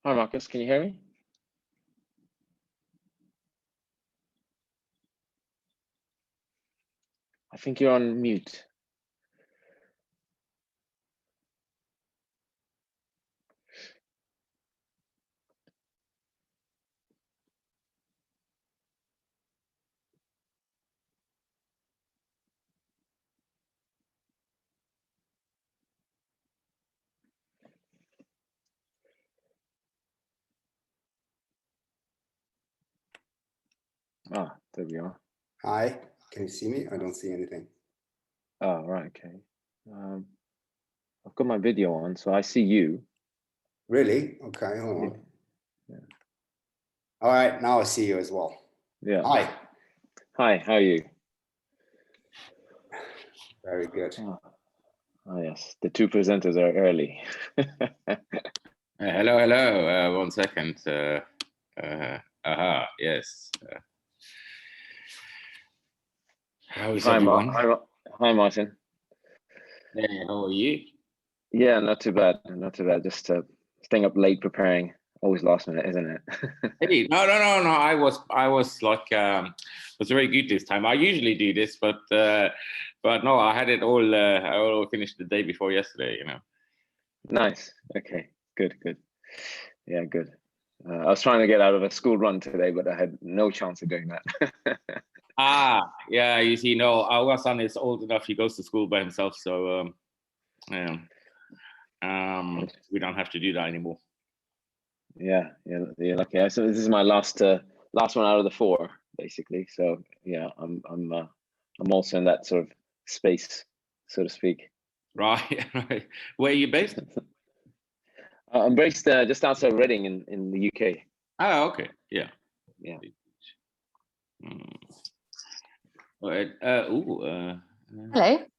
Hi, Marcus. Can you hear me? I think you're on mute. Ah, there we are. Hi, can you see me? I don't see anything. Oh, right. Okay. I've got my video on, so I see you. Really? Okay, hold on. Yeah. All right, now I see you as well. Yeah. Hi. Hi, how are you? Very good. Oh, yes. The two presenters are early. Hello. 1 second. Yes. How is everyone? Hi, Martin. Hey, how are you? Yeah, not too bad. Not too bad. Just staying up late preparing. Always last minute, isn't it? Hey, no. I was like, was very good this time. I usually do this, but no, I had it all. I all finished the day before yesterday. Nice. Okay. Good. Yeah, good. I was trying to get out of a school run today, but I had no chance of doing that. Yeah. You see, no, our son is old enough. He goes to school by himself, so we don't have to do that anymore. Yeah. Lucky. So this is my last one out of the 4, basically. So yeah, I'm also in that sort of space, so to speak. Right. Where are you based? I'm based just outside Reading in the UK. Oh, okay. Yeah. Hello.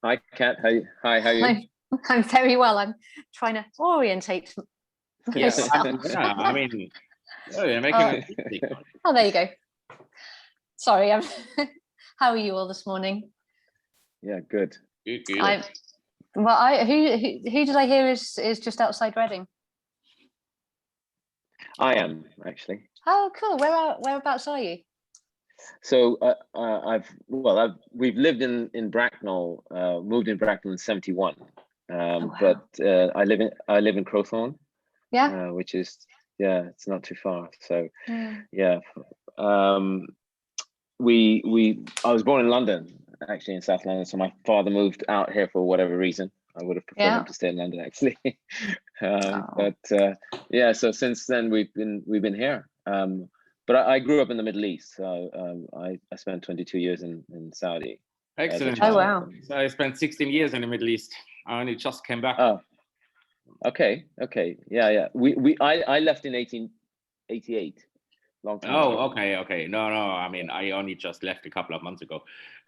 Hi, Kat. Hi, how are you? I'm very well. I'm trying to orientate myself. I mean, you're making oh, there you go. Sorry, how are you all this morning? Yeah, good. Good. Who did I hear is just outside Reading? I am actually. Oh, cool. Whereabouts are you? So we've lived in Bracknell, moved in Bracknell in 71, wow. but I live in Crowthorne. Yeah. Which is it's not too far. So yeah. I was born in London, actually in South London. So my father moved out here for whatever reason. I would have preferred him to stay in London, actually. But so since then we've been here. But I grew up in the Middle East, so I spent 22 years in Saudi. Excellent. Oh wow! So I spent 16 years in the Middle East. I only just came back. Oh, okay, yeah. I left in 1888. Long time ago. Okay. No. I mean, I only just left a couple of months ago.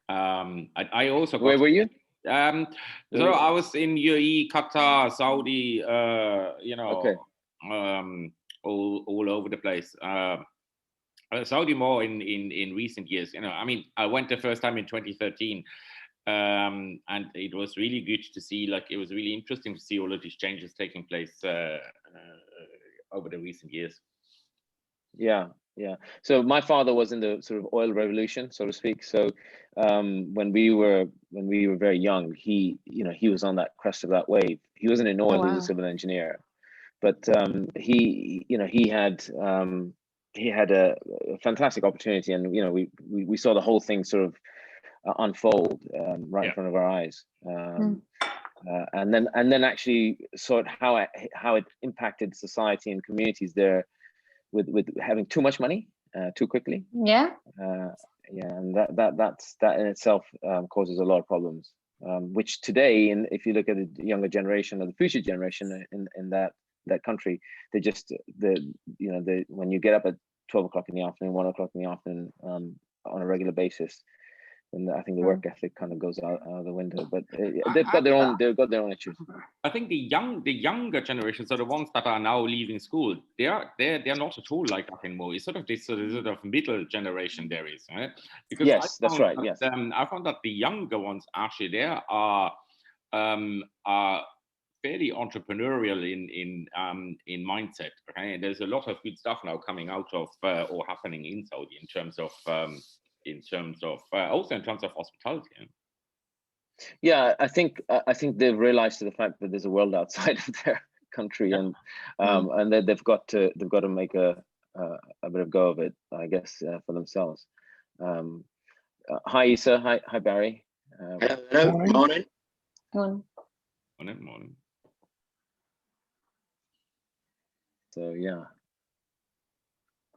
I also. Where were you? So I was in UAE, Qatar, Saudi. All over the place. Saudi more in recent years. I mean, I went the first time in 2013, and it was really good to see. Like, it was really interesting to see all of these changes taking place over the recent years. Yeah. So my father was in the sort of oil revolution, so to speak. So when we were very young, he was on that crest of that wave. He wasn't in oil; he was a civil engineer. But he had a fantastic opportunity, and we saw the whole thing sort of unfold right in front of our eyes. And then actually saw how it impacted society and communities there, with having too much money too quickly. And that in itself causes a lot of problems, which today, and if you look at the younger generation or the future generation in that country, they just when you get up at 12 o'clock in the afternoon, 1 o'clock in the afternoon on a regular basis, and I think the work ethic kind of goes out of the window. But they've got their own issues. I think the younger generations are the ones that are now leaving school. They're not at all like that anymore. It's sort of this sort of middle generation there is, right? Because yes, that's right. Yes, I found that the younger ones actually there are fairly entrepreneurial in mindset. Okay, and there's a lot of good stuff now coming out of or happening in Saudi in terms of also in terms of hospitality. Yeah, I think they've realized the fact that there's a world outside of their country, and that they've got to make a bit of go of it, I guess, for themselves. Hi Isa, hi Barry. Hello, morning. Morning. So yeah,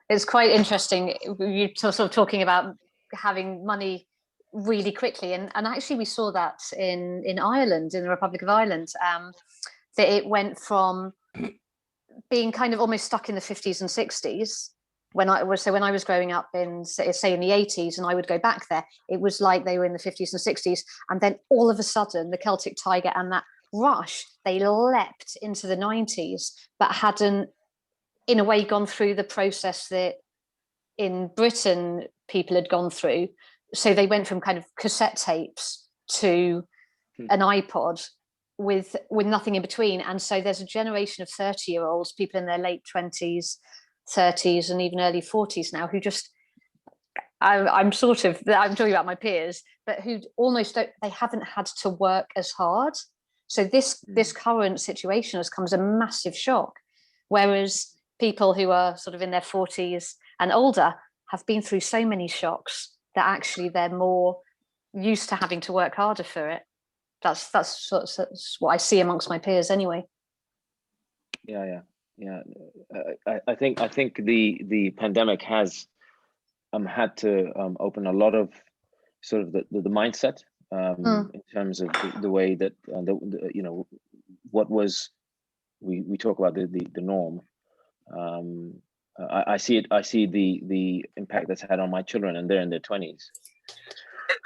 it's quite interesting. You're sort of talking about having money really quickly, and actually we saw that in Ireland, in the Republic of Ireland, that it went from being kind of almost stuck in the 50s and 60s. When I was growing up in, say in the 80s, and I would go back there, it was like they were in the 50s and 60s, and then all of a sudden the Celtic Tiger and that rush, they leapt into the 90s, but hadn't in a way gone through the process that in Britain people had gone through. So they went from kind of cassette tapes to an iPod with nothing in between. And so there's a generation of 30-year-olds, people in their late 20s, 30s, and even early 40s now, who just, I'm talking about my peers, but who almost they haven't had to work as hard. So this current situation has come as a massive shock. Whereas people who are sort of in their 40s and older have been through so many shocks that actually they're more used to having to work harder for it. That's what I see amongst my peers anyway. Yeah. I think the pandemic has had to open a lot of sort of the mindset in terms of the way that what was we talk about the norm. I see the impact that's had on my children, and they're in their 20s,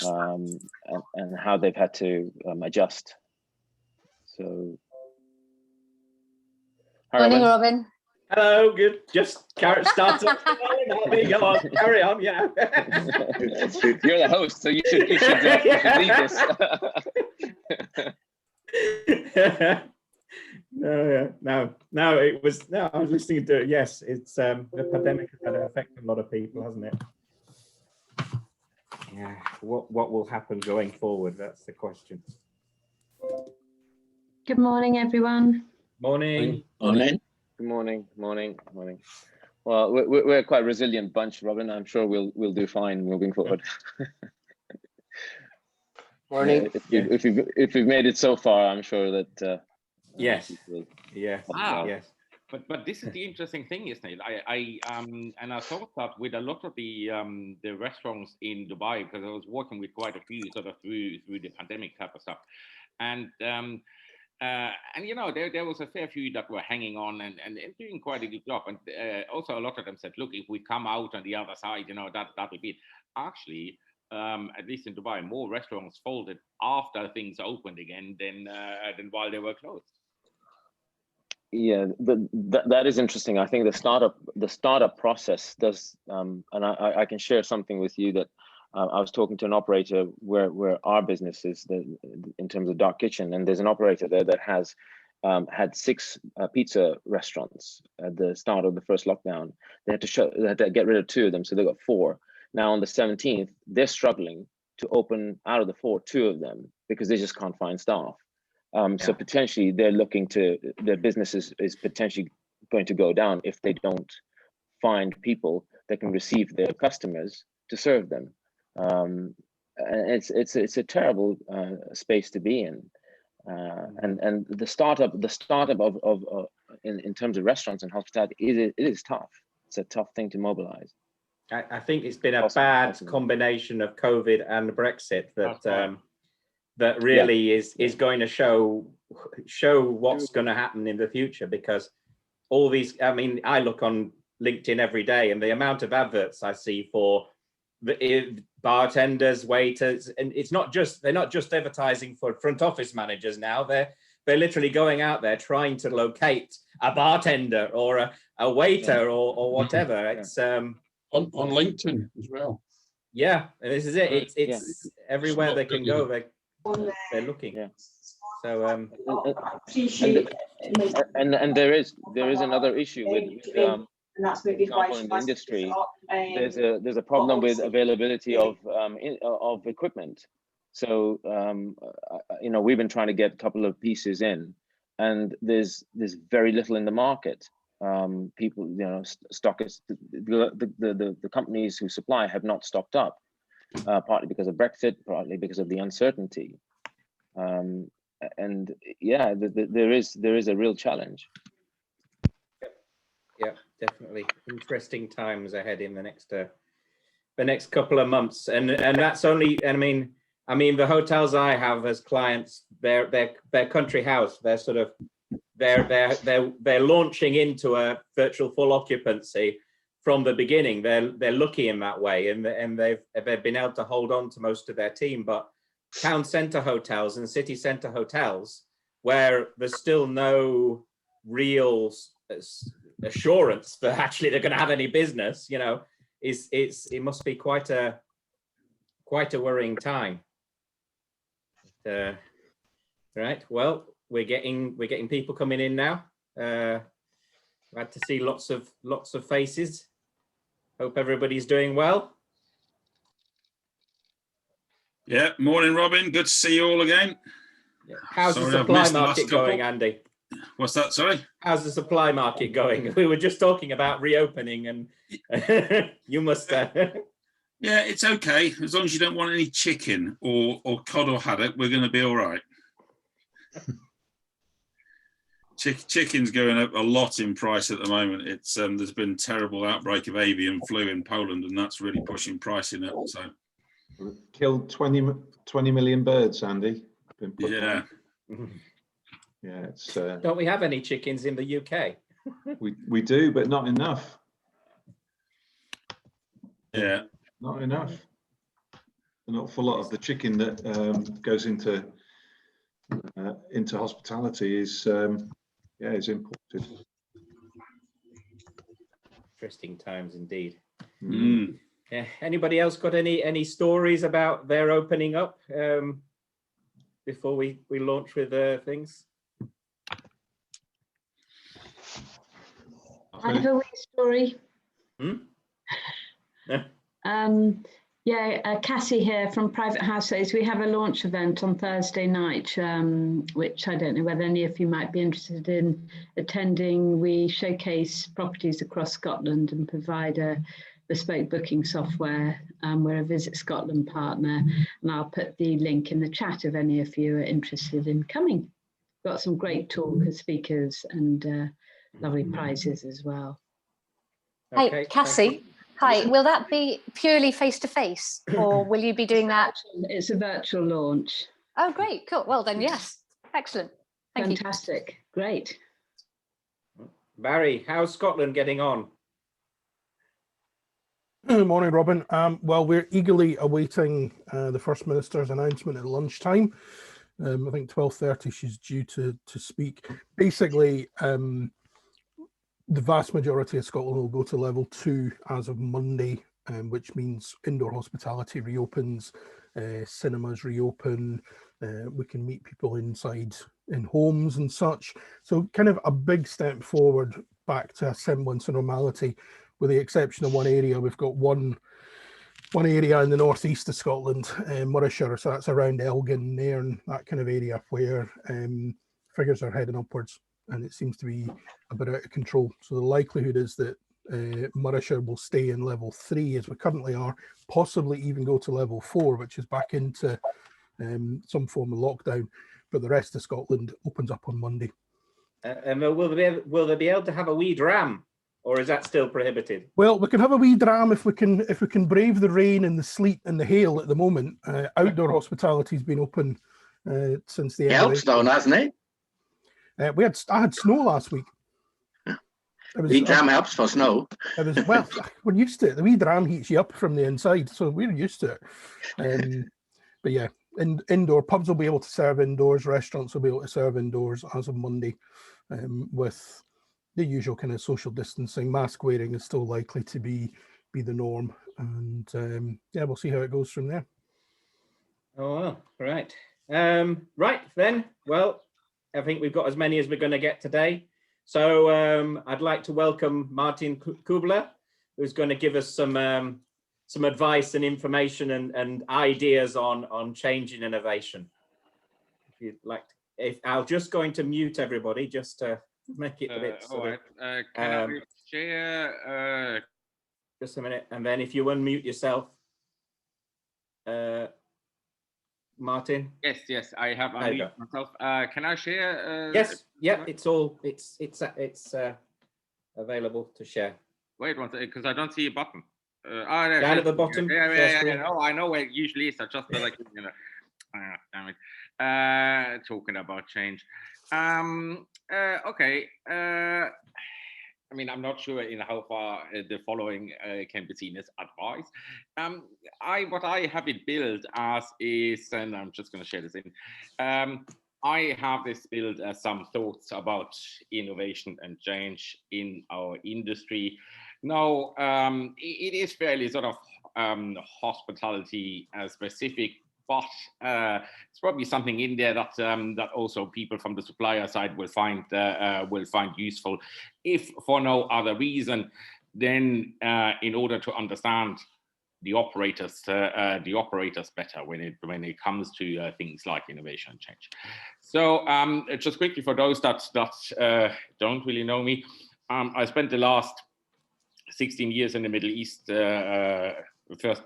and how they've had to adjust. So, hi, Morning, Robin. Hello, good. Just start off. Go on, carry on. Yeah. You're the host, so you should lead this. No, it was. No, I was listening to it. Yes, it's the pandemic has had an effect on a lot of people, hasn't it? Yeah. What will happen going forward? That's the question. Good morning, everyone. Morning. Good morning. Well, we're quite a resilient bunch, Robin. I'm sure we'll do fine moving forward. Morning. If we've made it so far, I'm sure that Yes. Yes. But this is the interesting thing, isn't it? I thought that with a lot of the restaurants in Dubai, because I was working with quite a few sort of through the pandemic type of stuff, and there was a fair few that were hanging on and doing quite a good job, and also a lot of them said, look, if we come out on the other side, that will be it. Actually, at least in Dubai, more restaurants folded after things opened again than while they were closed. Yeah, that is interesting. I think the startup process does, and I can share something with you that I was talking to an operator where our business is in terms of dark kitchen, and there's an operator there that has had 6 pizza restaurants at the start of the first lockdown. They had to get rid of 2 of them, so they got 4. Now on the 17th, they're struggling to open out of the 4, 2 of them because they just can't find staff. So potentially they're looking to, their business is potentially going to go down if they don't find people that can receive their customers to serve them. And it's a terrible space to be in. And the startup of in terms of restaurants and hospitality, it is tough. It's a tough thing to mobilize. I think it's been a bad combination of COVID and Brexit that really is going to show what's going to happen in the future, because all these, I mean, I look on LinkedIn every day, and the amount of adverts I see for the bartenders, waiters, and they're not just advertising for front office managers now. They're literally going out there trying to locate a bartender or a waiter or whatever. It's on LinkedIn as well. Yeah, and this is it. It's everywhere they can go. They're looking. So and there is another issue with for example, in the industry, there's a problem with availability of equipment. So you know, we've been trying to get a couple of pieces in, and there's very little in the market. People, you know, stockists, the companies who supply have not stocked up, partly because of Brexit, partly because of the uncertainty. And yeah, there is a real challenge. yeah, definitely interesting times ahead in the next couple of months, and that's only. I mean, the hotels I have as clients, they're country house. They're sort of they're launching into a virtual full occupancy from the beginning. They're lucky in that way, and they've been able to hold on to most of their team. But town centre hotels and city centre hotels, where there's still no real assurance that actually they're going to have any business, you know, it must be quite a worrying time. Right. Well, we're getting people coming in now. Glad to see lots of faces. Hope everybody's doing well. Yeah, morning, Robin. Good to see you all again. Yeah. How's the supply market going, Andy? What's that? Sorry. How's the supply market going? We were just talking about reopening, and you must. Yeah, it's okay as long as you don't want any chicken or cod or haddock. We're going to be all right. Chicken's going up a lot in price at the moment. It's there's been a terrible outbreak of avian flu in Poland, and that's really pushing pricing up. So killed 20 million birds, Andy. Yeah. Yeah, it's. Don't we have any chickens in the UK? we do, but not enough. Yeah. Not enough. An awful lot of the chicken that goes into hospitality is imported. Interesting times indeed. Mm. Yeah. Anybody else got any stories about their opening up before we launch with things? I have a wee story. Cassie here from Private Households. We have a launch event on Thursday night, which I don't know whether any of you might be interested in attending. We showcase properties across Scotland and provide a bespoke booking software. We're a Visit Scotland partner, and I'll put the link in the chat if any of you are interested in coming. Got some great talkers, speakers, and lovely prizes as well. Hey, Okay, Cassie. Hi, will that be purely face-to-face, or will you be doing that? It's a virtual launch. Oh, great, cool. Well, then, yes, excellent. Thank you. Fantastic, great. Barry, how's Scotland getting on? Good morning, Robin. Well, we're eagerly awaiting the First Minister's announcement at lunchtime. I think 12:30 she's due to speak. Basically, the vast majority of Scotland will go to level 2 as of Monday, which means indoor hospitality reopens, cinemas reopen, we can meet people inside in homes and such. So kind of a big step forward back to a semblance of normality, with the exception of one area. We've got one area in the northeast of Scotland, Morayshire, so that's around Elgin, Nairn, that kind of area, where figures are heading upwards, and it seems to be a bit out of control. So the likelihood is that Morayshire will stay in level 3 as we currently are, possibly even go to level 4, which is back into some form of lockdown. But the rest of Scotland opens up on Monday. And will they be able to have a wee dram, or is that still prohibited? Well, we can have a wee dram if we can brave the rain and the sleet and the hail at the moment. Outdoor hospitality's been open since the end. Helpstone, hasn't it? I had snow last week. Wee dram helps for snow. Well, we're used to it. The wee dram heats you up from the inside, so we're used to it. But yeah, indoor pubs will be able to serve indoors. Restaurants will be able to serve indoors as of Monday, with the usual kind of social distancing. Mask wearing is still likely to be the norm, and yeah, we'll see how it goes from there. Oh well, right. Right then, well, I think we've got as many as we're going to get today. So I'd like to welcome Martin Kubler, who's going to give us some advice and information and ideas on change and innovation. If you'd like to, I'll just going to mute everybody just to make it a bit sort of, can I share? Just a minute, and then if you unmute yourself, Martin. Yes, I have unmuted myself. Can I share? Yes, yeah, it's available to share. Wait one second, because I don't see a button. Down at the bottom. Yeah. No, I know where it usually is. I just like, you know. Damn it. Talking about change. Okay. I mean, I'm not sure in how far the following can be seen as advice. What I have it built as is, and I'm just going to share this in. I have this built as some thoughts about innovation and change in our industry. Now, it is fairly sort of hospitality specific, but it's probably something in there that that also people from the supplier side will find useful, if for no other reason than in order to understand the operators better when it comes to things like innovation and change. So just quickly for those that don't really know me, I spent the last 16 years in the Middle East. First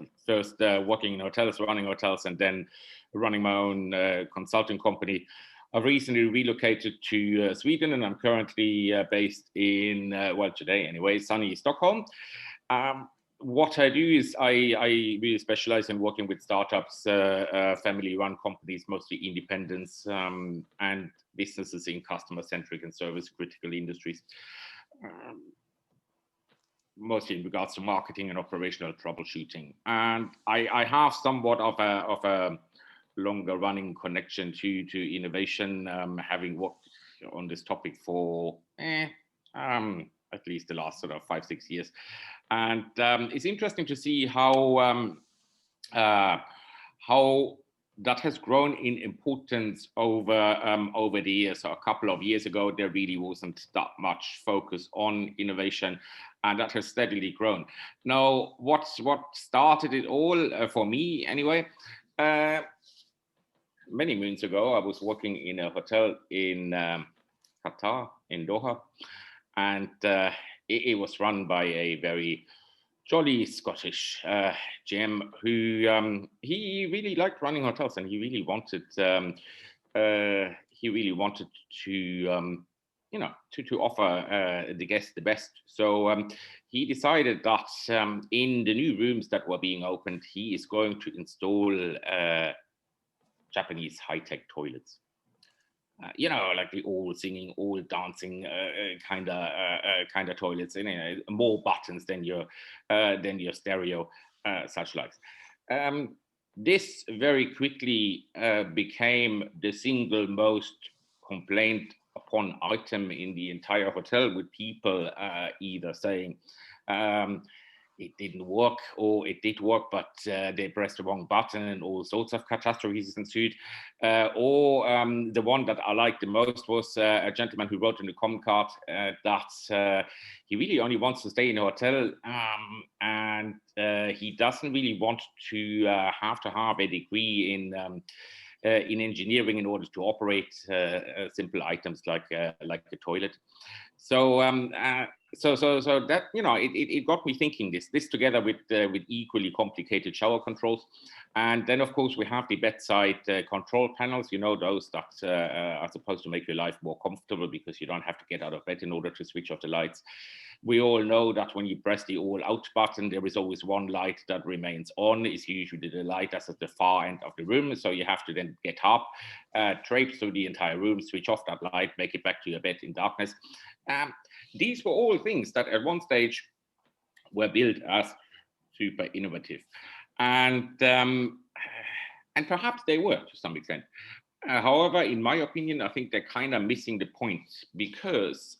working in hotels, running hotels, and then running my own consulting company. I've recently relocated to Sweden, and I'm currently based in, well, today anyway, sunny Stockholm. What I do is I really specialize in working with startups, family-run companies, mostly independents, and businesses in customer-centric and service-critical industries. Mostly in regards to marketing and operational troubleshooting. And I have somewhat of a longer running connection to innovation, having worked on this topic for at least the last sort of 5-6 years. And it's interesting to see how that has grown in importance over the years. So a couple of years ago, there really wasn't that much focus on innovation, and that has steadily grown. Now, what started it all for me anyway? Many moons ago, I was working in a hotel in Qatar, in Doha, and it was run by a very jolly Scottish GM who he really liked running hotels, and he really wanted to to offer the guests the best. So he decided that in the new rooms that were being opened, he is going to install Japanese high-tech toilets. Like the all singing, all dancing kind of toilets, and more buttons than your stereo, such likes. This very quickly became the single most complained upon item in the entire hotel, with people either saying it didn't work, or it did work, but they pressed the wrong button, and all sorts of catastrophes ensued. Or the one that I liked the most was a gentleman who wrote in the comment card that he really only wants to stay in a hotel, and he doesn't really want to have a degree in engineering in order to operate simple items like a toilet. So so that it got me thinking. This together with equally complicated shower controls, and then of course we have the bedside control panels. Those that are supposed to make your life more comfortable because you don't have to get out of bed in order to switch off the lights. We all know that when you press the all out button, there is always one light that remains on. It's usually the light that's at the far end of the room. So you have to then get up, traipse through the entire room, switch off that light, make it back to your bed in darkness. These were all things that at one stage were built as super innovative. And perhaps they were to some extent. However, in my opinion, I think they're kind of missing the point, because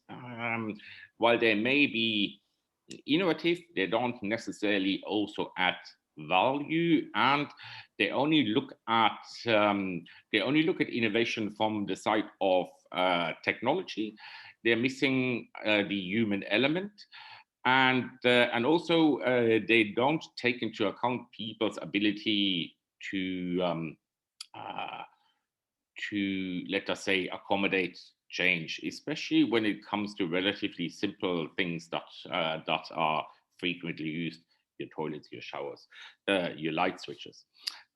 while they may be innovative, they don't necessarily also add value, and they only look at innovation from the side of technology. They're missing the human element, and also they don't take into account people's ability to let us say accommodate change, especially when it comes to relatively simple things that are frequently used: your toilets, your showers, your light switches.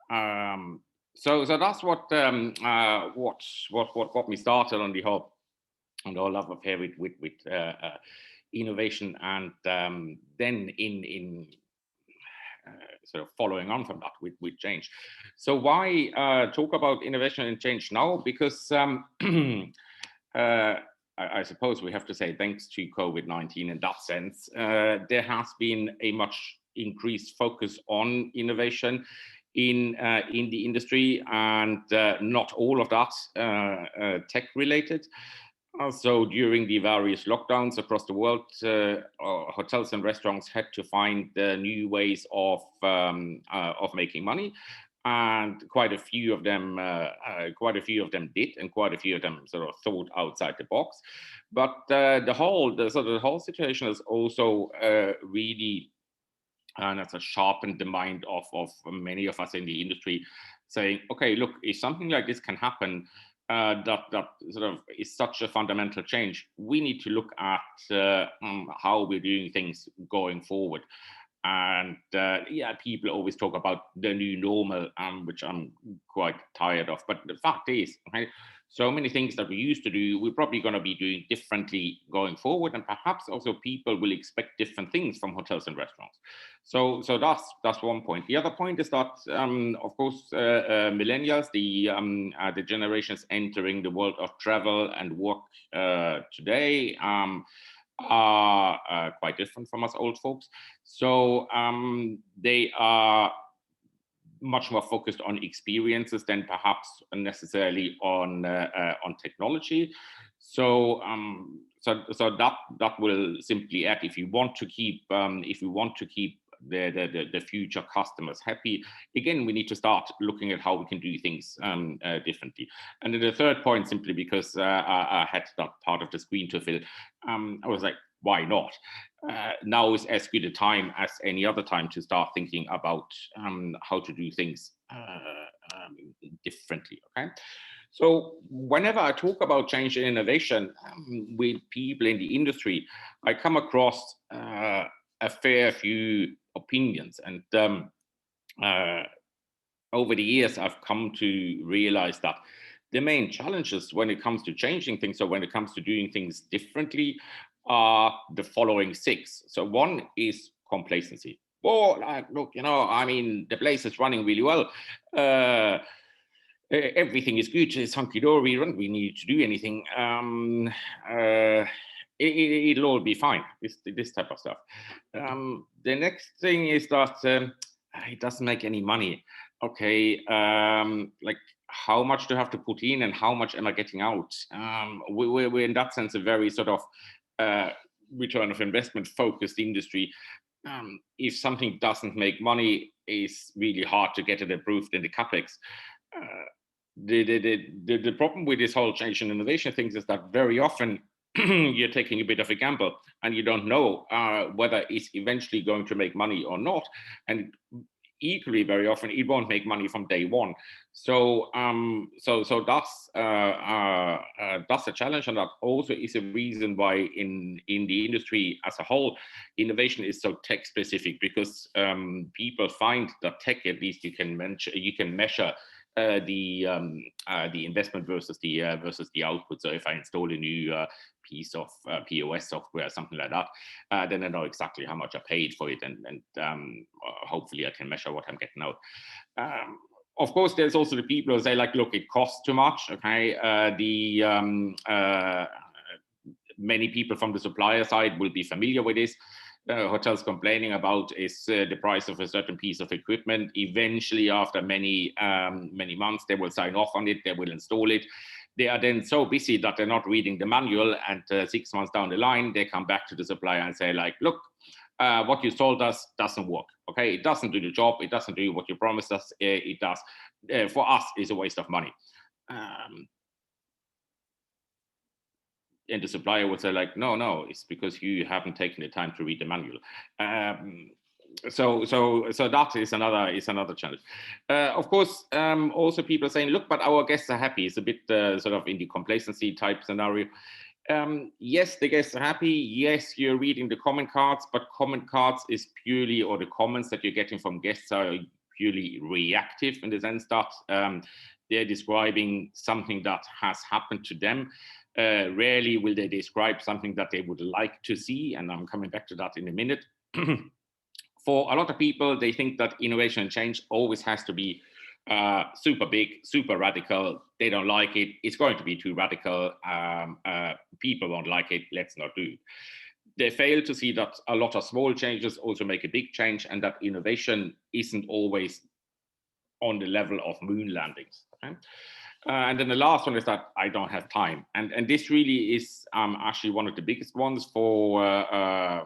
So that's what got me started on the whole love affair with innovation, and then in sort of following on from that with change. So why talk about innovation and change now? Because I suppose we have to say thanks to COVID-19 in that sense, there has been a much increased focus on innovation in the industry, and not all of that tech related. So during the various lockdowns across the world, hotels and restaurants had to find new ways of making money, and quite a few of them did, and quite a few of them sort of thought outside the box. But the whole situation is also really, and that's sharpened the mind of many of us in the industry, saying, okay, look, if something like this can happen, that sort of is such a fundamental change, we need to look at how we're doing things going forward. And yeah, people always talk about the new normal, which I'm quite tired of. But the fact is, okay, so many things that we used to do, we're probably going to be doing differently going forward, and perhaps also people will expect different things from hotels and restaurants. So that's one point. The other point is that, of course, millennials, the generations entering the world of travel and work today, are quite different from us old folks. So they are much more focused on experiences than perhaps necessarily on technology. So that will simply add, if you want to keep the future customers happy, again, we need to start looking at how we can do things differently. And then the third point, simply because I had that part of the screen to fill, I was like, why not? Now is as good a time as any other time to start thinking about how to do things differently, okay? So whenever I talk about change and innovation with people in the industry, I come across a fair few opinions. And over the years, I've come to realize that the main challenges when it comes to changing things, or when it comes to doing things differently, are the following six. So one is complacency. Oh, like, look, I mean, the place is running really well. Everything is good. It's hunky-dory. We don't really need to do anything. It'll all be fine. This type of stuff. The next thing is that it doesn't make any money. Okay, like, how much do I have to put in and how much am I getting out? We're in that sense a very sort of return of investment focused industry. If something doesn't make money, it's really hard to get it approved in the CapEx. The problem with this whole change and innovation things is that very often you're taking a bit of a gamble, and you don't know whether it's eventually going to make money or not. And equally, very often it won't make money from day one. So that's a challenge, and that also is a reason why in the industry as a whole, innovation is so tech specific, because people find that tech, at least you can measure the investment versus the output. So if I install a new piece of POS software or something like that, then I know exactly how much I paid for it, and hopefully I can measure what I'm getting out. Of course, there's also the people who say, like, look, it costs too much. Okay, many people from the supplier side will be familiar with this. Hotels complaining about is the price of a certain piece of equipment. Eventually, after many months, they will sign off on it, they will install it. They are then so busy that they're not reading the manual, and 6 months down the line, they come back to the supplier and say, like, look, what you sold us doesn't work. Okay, it doesn't do the job. It doesn't do what you promised us. It does. For us, it's a waste of money. And the supplier would say like, no, it's because you haven't taken the time to read the manual. So that is another challenge. Of course, also people are saying, look, but our guests are happy. It's a bit sort of in the complacency type scenario. Yes, the guests are happy. Yes, you're reading the comment cards, but comment cards is purely, or the comments that you're getting from guests are purely reactive in the sense that they're describing something that has happened to them. Rarely will they describe something that they would like to see, and I'm coming back to that in a minute. For a lot of people, they think that innovation and change always has to be super big, super radical. They don't like it. It's going to be too radical. People won't like it. Let's not do it. They fail to see that a lot of small changes also make a big change, and that innovation isn't always on the level of moon landings. Okay? And then the last one is that I don't have time, and this really is actually one of the biggest ones for a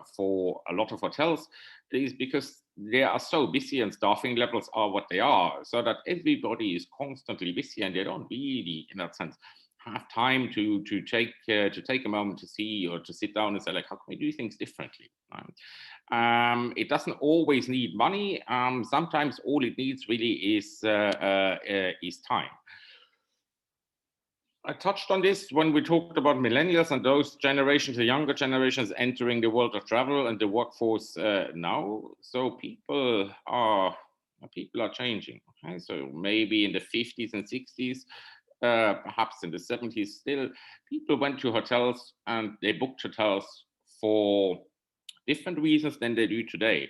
lot of hotels, is because they are so busy and staffing levels are what they are, so that everybody is constantly busy and they don't really, in that sense, have time to take a moment to see or to sit down and say like, how can we do things differently? It doesn't always need money. Sometimes all it needs really is time. I touched on this when we talked about millennials and those generations, the younger generations entering the world of travel and the workforce now. So people are changing. Okay? So maybe in the 50s and 60s, perhaps in the 70s still, people went to hotels and they booked hotels for different reasons than they do today.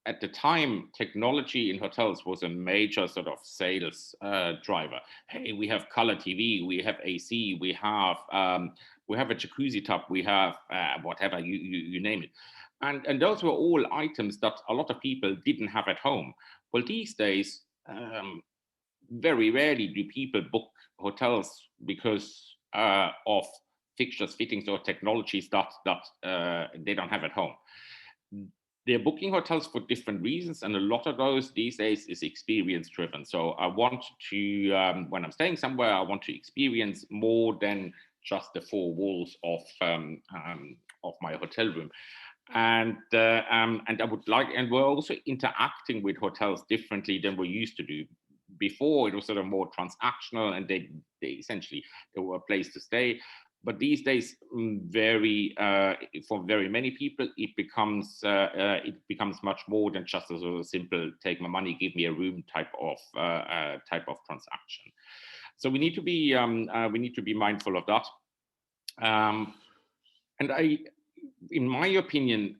At the time, technology in hotels was a major sort of sales driver. Hey, we have color TV, we have AC, we have a jacuzzi tub, we have whatever, you name it. And those were all items that a lot of people didn't have at home. Well, these days, very rarely do people book hotels because of fixtures, fittings, or technologies that they don't have at home. They're booking hotels for different reasons, and a lot of those these days is experience driven. So I want to, when I'm staying somewhere, I want to experience more than just the four walls of my hotel room. And I would like, and we're also interacting with hotels differently than we used to do. Before, it was sort of more transactional, and they essentially, they were a place to stay. But these days, for very many people, it becomes much more than just a sort of simple take my money, give me a room type of transaction. So we need to be mindful of that. And in my opinion,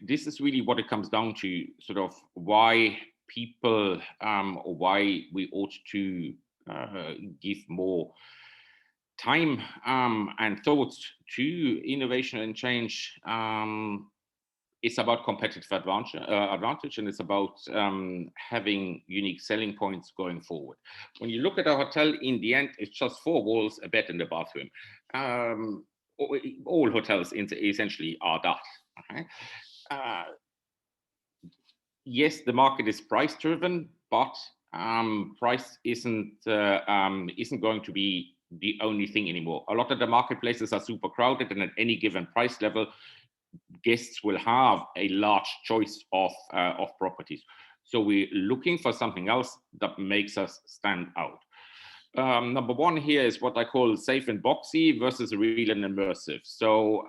this is really what it comes down to, sort of why people, or why we ought to give more time and thoughts to innovation and change. It's about competitive advantage, and it's about having unique selling points going forward. When you look at a hotel, in the end, it's just four walls, a bed, and a bathroom. All hotels essentially are that. Okay? Yes, the market is price driven, but price isn't going to be the only thing anymore. A lot of the marketplaces are super crowded, and at any given price level, guests will have a large choice of properties. So we're looking for something else that makes us stand out. Number one here is what I call safe and boxy versus real and immersive. So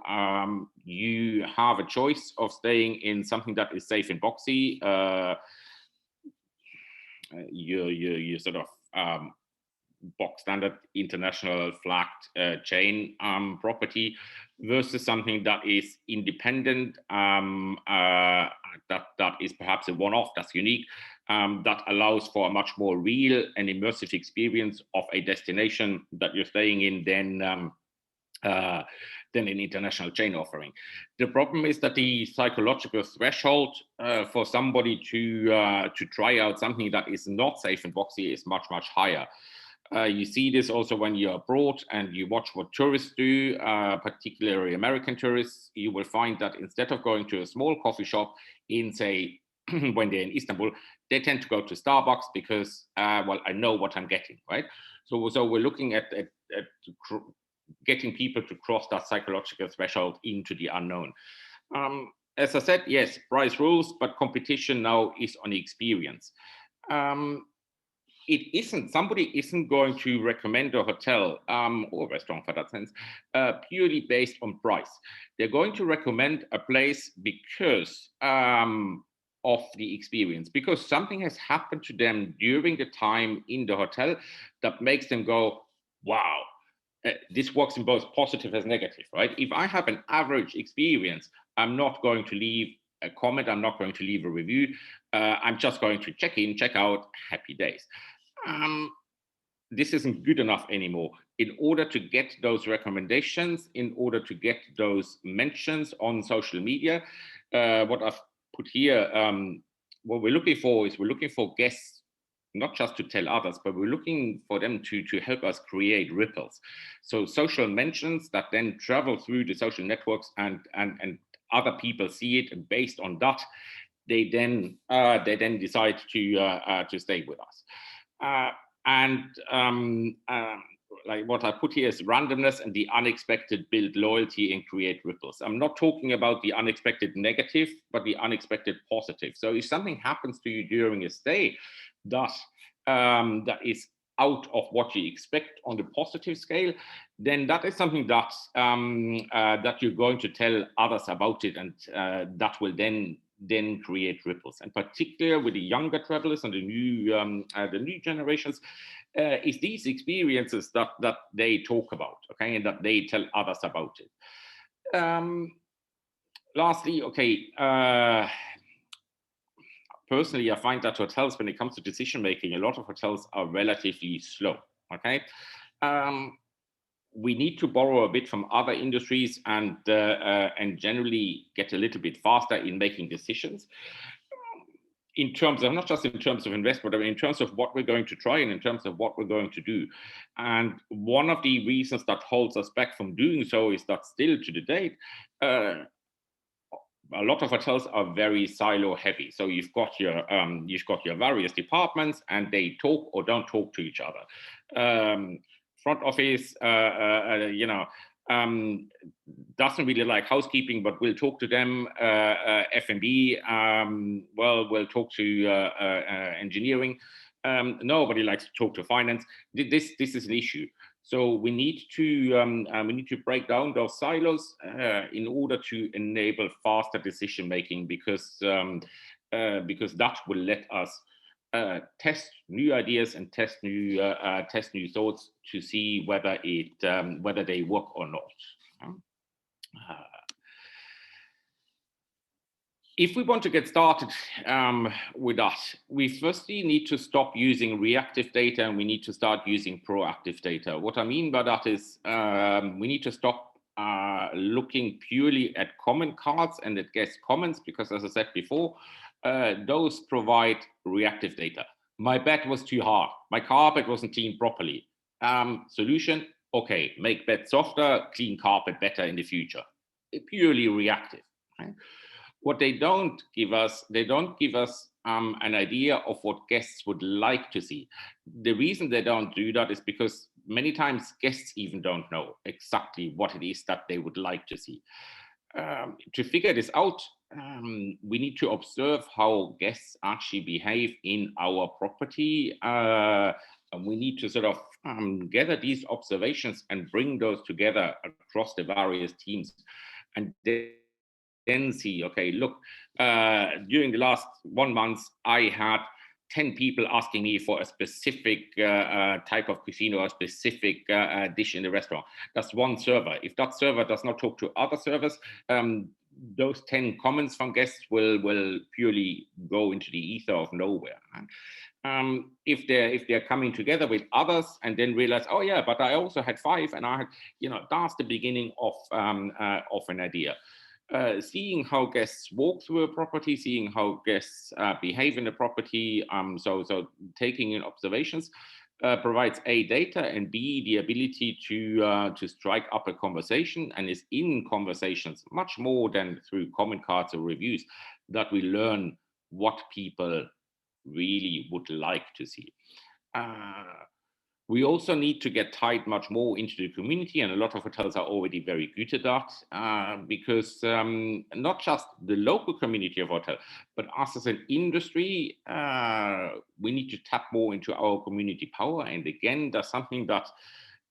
you have a choice of staying in something that is safe and boxy. You sort of box standard international flagged chain property versus something that is independent, that is perhaps a one-off, that's unique, that allows for a much more real and immersive experience of a destination that you're staying in than an international chain offering. The problem is that the psychological threshold for somebody to try out something that is not safe and boxy is much, much higher. You see this also when you're abroad and you watch what tourists do, particularly American tourists. You will find that instead of going to a small coffee shop in, say, when they're in Istanbul, they tend to go to Starbucks because, well, I know what I'm getting, right? So we're looking at getting people to cross that psychological threshold into the unknown. As I said, yes, price rules, but competition now is on experience. Somebody isn't going to recommend a hotel or restaurant for that sense purely based on price. They're going to recommend a place because of the experience, because something has happened to them during the time in the hotel that makes them go, wow, this works in both positive as negative, right? If I have an average experience, I'm not going to leave a comment, I'm not going to leave a review, I'm just going to check in, check out, happy days. This isn't good enough anymore. In order to get those recommendations, in order to get those mentions on social media, what I've put here, what we're looking for is we're looking for guests, not just to tell others, but we're looking for them to help us create ripples. So social mentions that then travel through the social networks and other people see it, and based on that, they then decide to stay with us. Like what I put here is randomness and the unexpected build loyalty and create ripples. I'm not talking about the unexpected negative, but the unexpected positive. So if something happens to you during a stay that is out of what you expect on the positive scale, then that is something that that you're going to tell others about it, and that will then create ripples. And particularly with the younger travelers and the new generations, is these experiences that they talk about, okay, and that they tell others about it. Lastly, okay, personally, I find that hotels, when it comes to decision making, a lot of hotels are relatively slow. Okay, we need to borrow a bit from other industries and generally get a little bit faster in making decisions. In terms of, not just in terms of investment, but in terms of what we're going to try and in terms of what we're going to do. And one of the reasons that holds us back from doing so is that still to the date, a lot of hotels are very silo heavy. So you've got your various departments, and they talk or don't talk to each other. Front office, doesn't really like housekeeping, but we'll talk to them. F&B, well, we'll talk to engineering. Nobody likes to talk to finance. This is an issue. So we need to break down those silos in order to enable faster decision making, because that will let us test new ideas and test new thoughts to see whether they work or not. If we want to get started with that, we firstly need to stop using reactive data and we need to start using proactive data. What I mean by that is we need to stop looking purely at comment cards and at guest comments, because as I said before, those provide reactive data. My bed was too hard. My carpet wasn't cleaned properly. Solution, okay, make bed softer, clean carpet better in the future. Purely reactive. Right? What they don't give us, an idea of what guests would like to see. The reason they don't do that is because many times guests even don't know exactly what it is that they would like to see. To figure this out, we need to observe how guests actually behave in our property. And we need to sort of gather these observations and bring those together across the various teams. And then see, okay, look, during the last 1 month, I had 10 people asking me for a specific type of cuisine or a specific dish in the restaurant. That's one server. If that server does not talk to other servers, those 10 comments from guests will purely go into the ether of nowhere. If they're coming together with others and then realize, oh yeah, but I also had 5, and I had, that's the beginning of an idea. Seeing how guests walk through a property, seeing how guests behave in the property, so taking in observations, provides A, data, and B, the ability to strike up a conversation, and is in conversations much more than through comment cards or reviews that we learn what people really would like to see. We also need to get tied much more into the community, and a lot of hotels are already very good at that, because not just the local community of hotel, but us as an industry, we need to tap more into our community power. And again, that's something that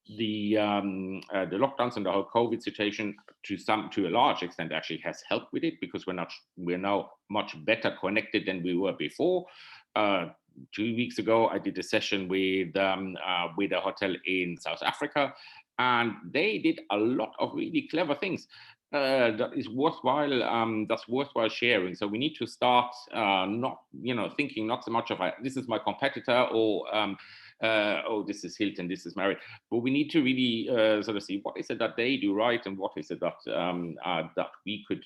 the lockdowns and the whole COVID situation to a large extent actually has helped with it, because we're now much better connected than we were before. 2 weeks ago, I did a session with a hotel in South Africa, and they did a lot of really clever things that is worthwhile. That's worthwhile sharing. So we need to start not, thinking not so much of this is my competitor, or oh, this is Hilton, this is Marriott. But we need to really sort of see what is it that they do right, and what is it that that we could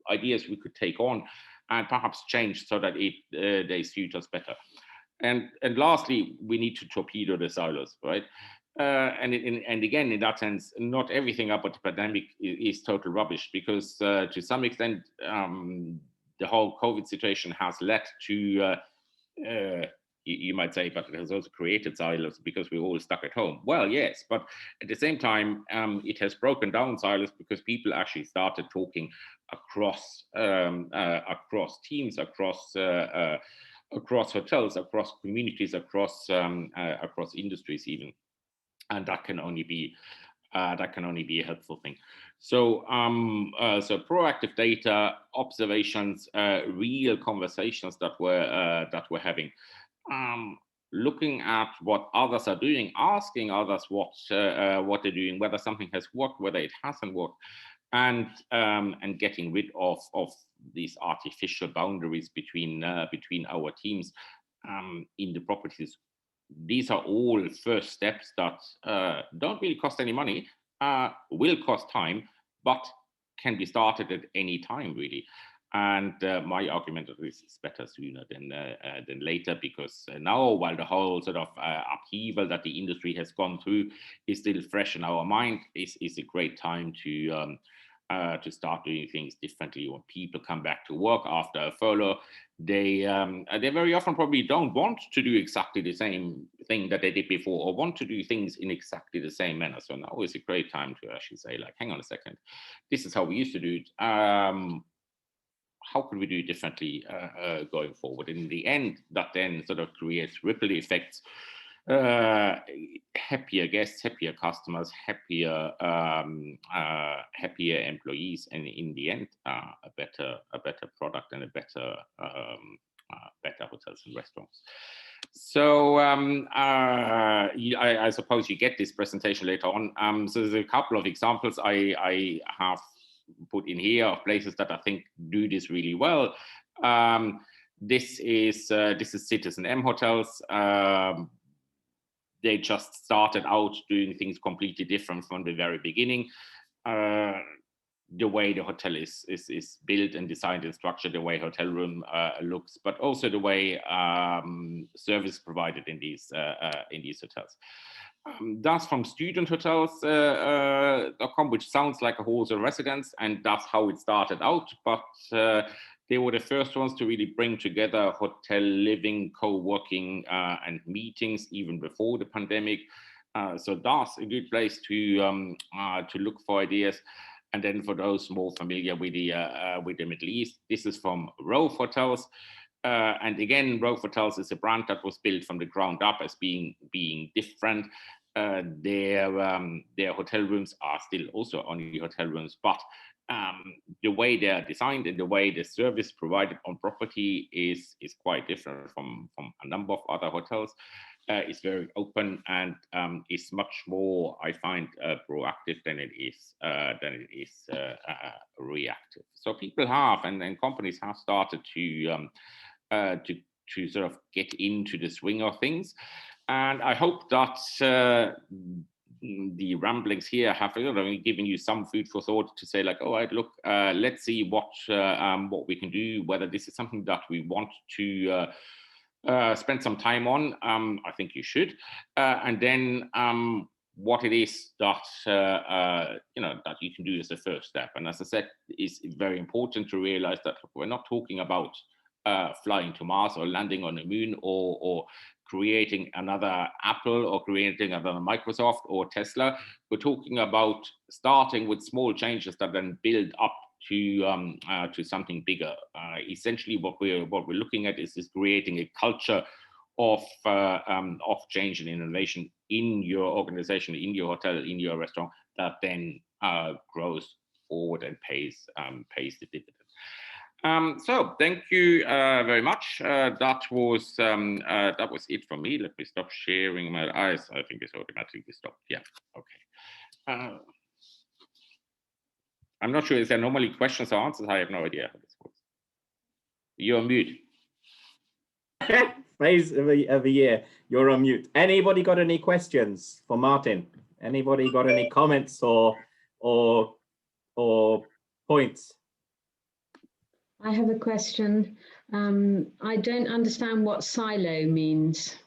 ideas we could take on and perhaps change so that they suit us better. And lastly, we need to torpedo the silos, right? And again, in that sense, not everything about the pandemic is total rubbish, because to some extent, the whole COVID situation has led to, you might say, but it has also created silos because we're all stuck at home. Well, yes, but at the same time, it has broken down silos because people actually started talking across teams, across hotels, across communities, across industries even, and that can only be a helpful thing. So so proactive data, observations, real conversations that we're having, looking at what others are doing, asking others what they're doing, whether something has worked, whether it hasn't worked, and getting rid of these artificial boundaries between our teams in the properties. These are all first steps that don't really cost any money, will cost time, but can be started at any time, really. And my argument is better sooner than later, because now, while the whole sort of upheaval that the industry has gone through is still fresh in our mind, is a great time to start doing things differently. When people come back to work after a furlough, they very often probably don't want to do exactly the same thing that they did before, or want to do things in exactly the same manner. So now is a great time to actually say, like, hang on a second, this is how we used to do it. How could we do it differently going forward? And in the end, that then sort of creates ripple effects. Happier guests, happier customers, happier employees, and in the end, a better product and a better hotels and restaurants. So I suppose you get this presentation later on. So there's a couple of examples I have put in here of places that I think do this really well. This is Citizen M Hotels. They just started out doing things completely different from the very beginning. The way the hotel is built and designed and structured, the way hotel room looks, but also the way service provided in these hotels. That's from studenthotels.com, which sounds like a wholesale residence, and that's how it started out. But they were the first ones to really bring together hotel living, co-working, and meetings even before the pandemic. So that's a good place to look for ideas. And then for those more familiar with the Middle East, this is from Rove Hotels. And again, Rove Hotels is a brand that was built from the ground up as being different. Their hotel rooms are still also only hotel rooms, but the way they are designed and the way the service provided on property is quite different from a number of other hotels. It's very open and is much more, I find, proactive than it is reactive. So people have and companies have started to sort of get into the swing of things, and I hope that the ramblings here have given you some food for thought to say, like, all right, look, let's see what we can do, whether this is something that we want to spend some time on. I think you should, and then what it is that that you can do as a first step. And as I said, it's very important to realize that we're not talking about flying to Mars or landing on the moon or creating another Apple or creating another Microsoft or Tesla. We're talking about starting with small changes that then build up to something bigger. Essentially, what we're looking at is creating a culture of change and innovation in your organization, in your hotel, in your restaurant, that then grows forward and pays the dividend. So thank you very much. That was it from me. Let me stop sharing my eyes. I think it's automatically stopped. Yeah. Okay. I'm not sure. Is there normally questions or answers? I have no idea how this works. You're on mute. Phrase of the year. You're on mute. Anybody got any questions for Martin? Anybody got any comments or points? I have a question. I don't understand what silo means.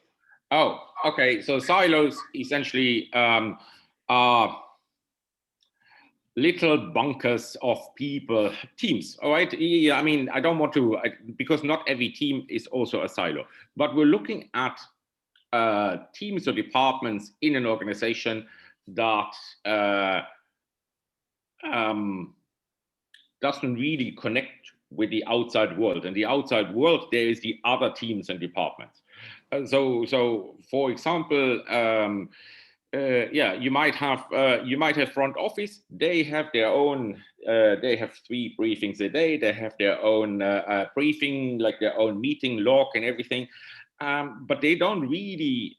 Oh, okay. So silos essentially are little bunkers of people, teams. All right. Yeah, I mean, I don't want to, because not every team is also a silo, but we're looking at teams or departments in an organization that doesn't really connect with the outside world. And the outside world, there is the other teams and departments. So for example, you might have front office. They have their own. They have 3 briefings a day. They have their own briefing, like their own meeting log and everything. But they don't really,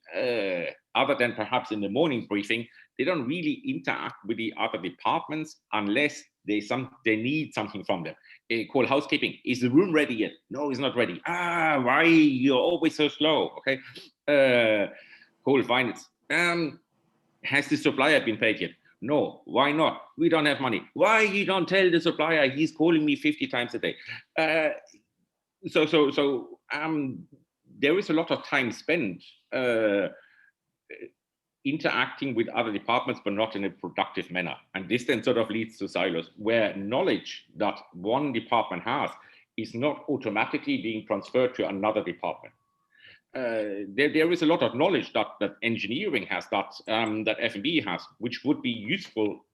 other than perhaps in the morning briefing, they don't really interact with the other departments unless they need something from them. Call housekeeping. Is the room ready yet? No, it's not ready. Why? You're always so slow. Okay. Call finance. Has the supplier been paid yet? No. Why not? We don't have money. Why you don't tell the supplier? He's calling me 50 times a day. So there is a lot of time spent interacting with other departments, but not in a productive manner. And this then sort of leads to silos, where knowledge that one department has is not automatically being transferred to another department. There is a lot of knowledge that engineering has, that F&B has, which would be useful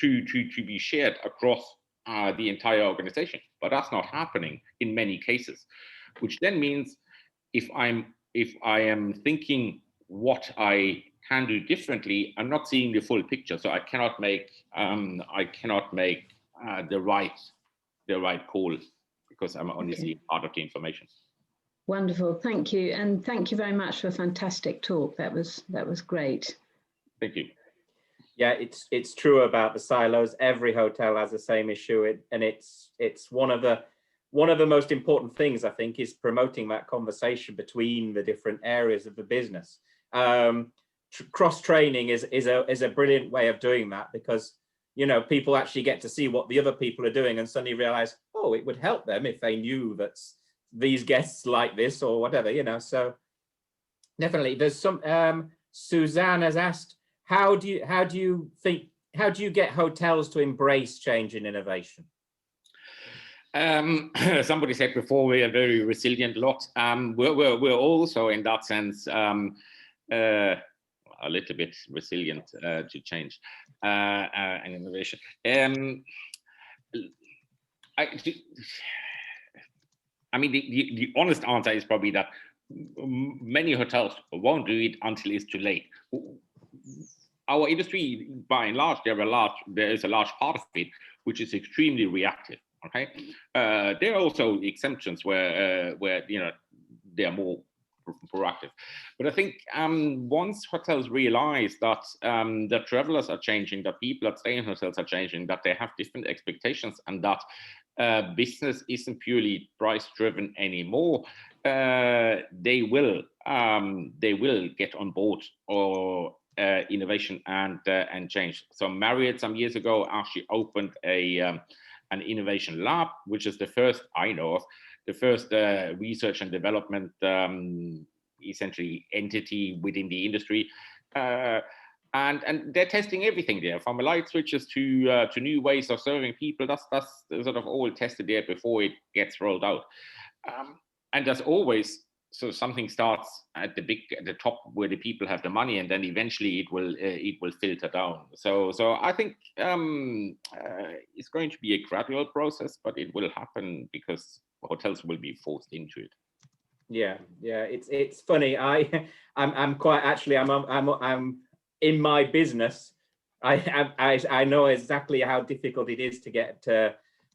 to be shared across the entire organization, but that's not happening in many cases. Which then means if I am thinking what I can do differently, I'm not seeing the full picture, so I cannot make the right call because I'm only seeing part of the information. Wonderful, thank you, and thank you very much for a fantastic talk. That was great. Thank you. Yeah, it's true about the silos. Every hotel has the same issue, and it's one of the most important things, I think, is promoting that conversation between the different areas of the business. Cross training is a brilliant way of doing that, because people actually get to see what the other people are doing and suddenly realize, oh, it would help them if they knew that these guests like this or whatever, so definitely. There's some Suzanne has asked, how do you get hotels to embrace change and innovation? Somebody said before, we're a very resilient lot. We're also in that sense a little bit resilient to change and innovation. I mean, the honest answer is probably that many hotels won't do it until it's too late. Our industry, by and large, there is a large part of it which is extremely reactive. Okay, there are also exemptions where they are more proactive. But I think once hotels realize that that travelers are changing, that people that stay in hotels are changing, that they have different expectations, and that business isn't purely price driven anymore, they will get on board or innovation and change. So Marriott some years ago actually opened an innovation lab, which is the first I know of research and development essentially entity within the industry. And they're testing everything there, from light switches to new ways of serving people. That's sort of all tested there before it gets rolled out. And there's always, so something starts at the top where the people have the money, and then eventually it will filter down. So I think it's going to be a gradual process, but it will happen because hotels will be forced into it. Yeah, it's funny. I'm quite actually I'm in my business. I know exactly how difficult it is to get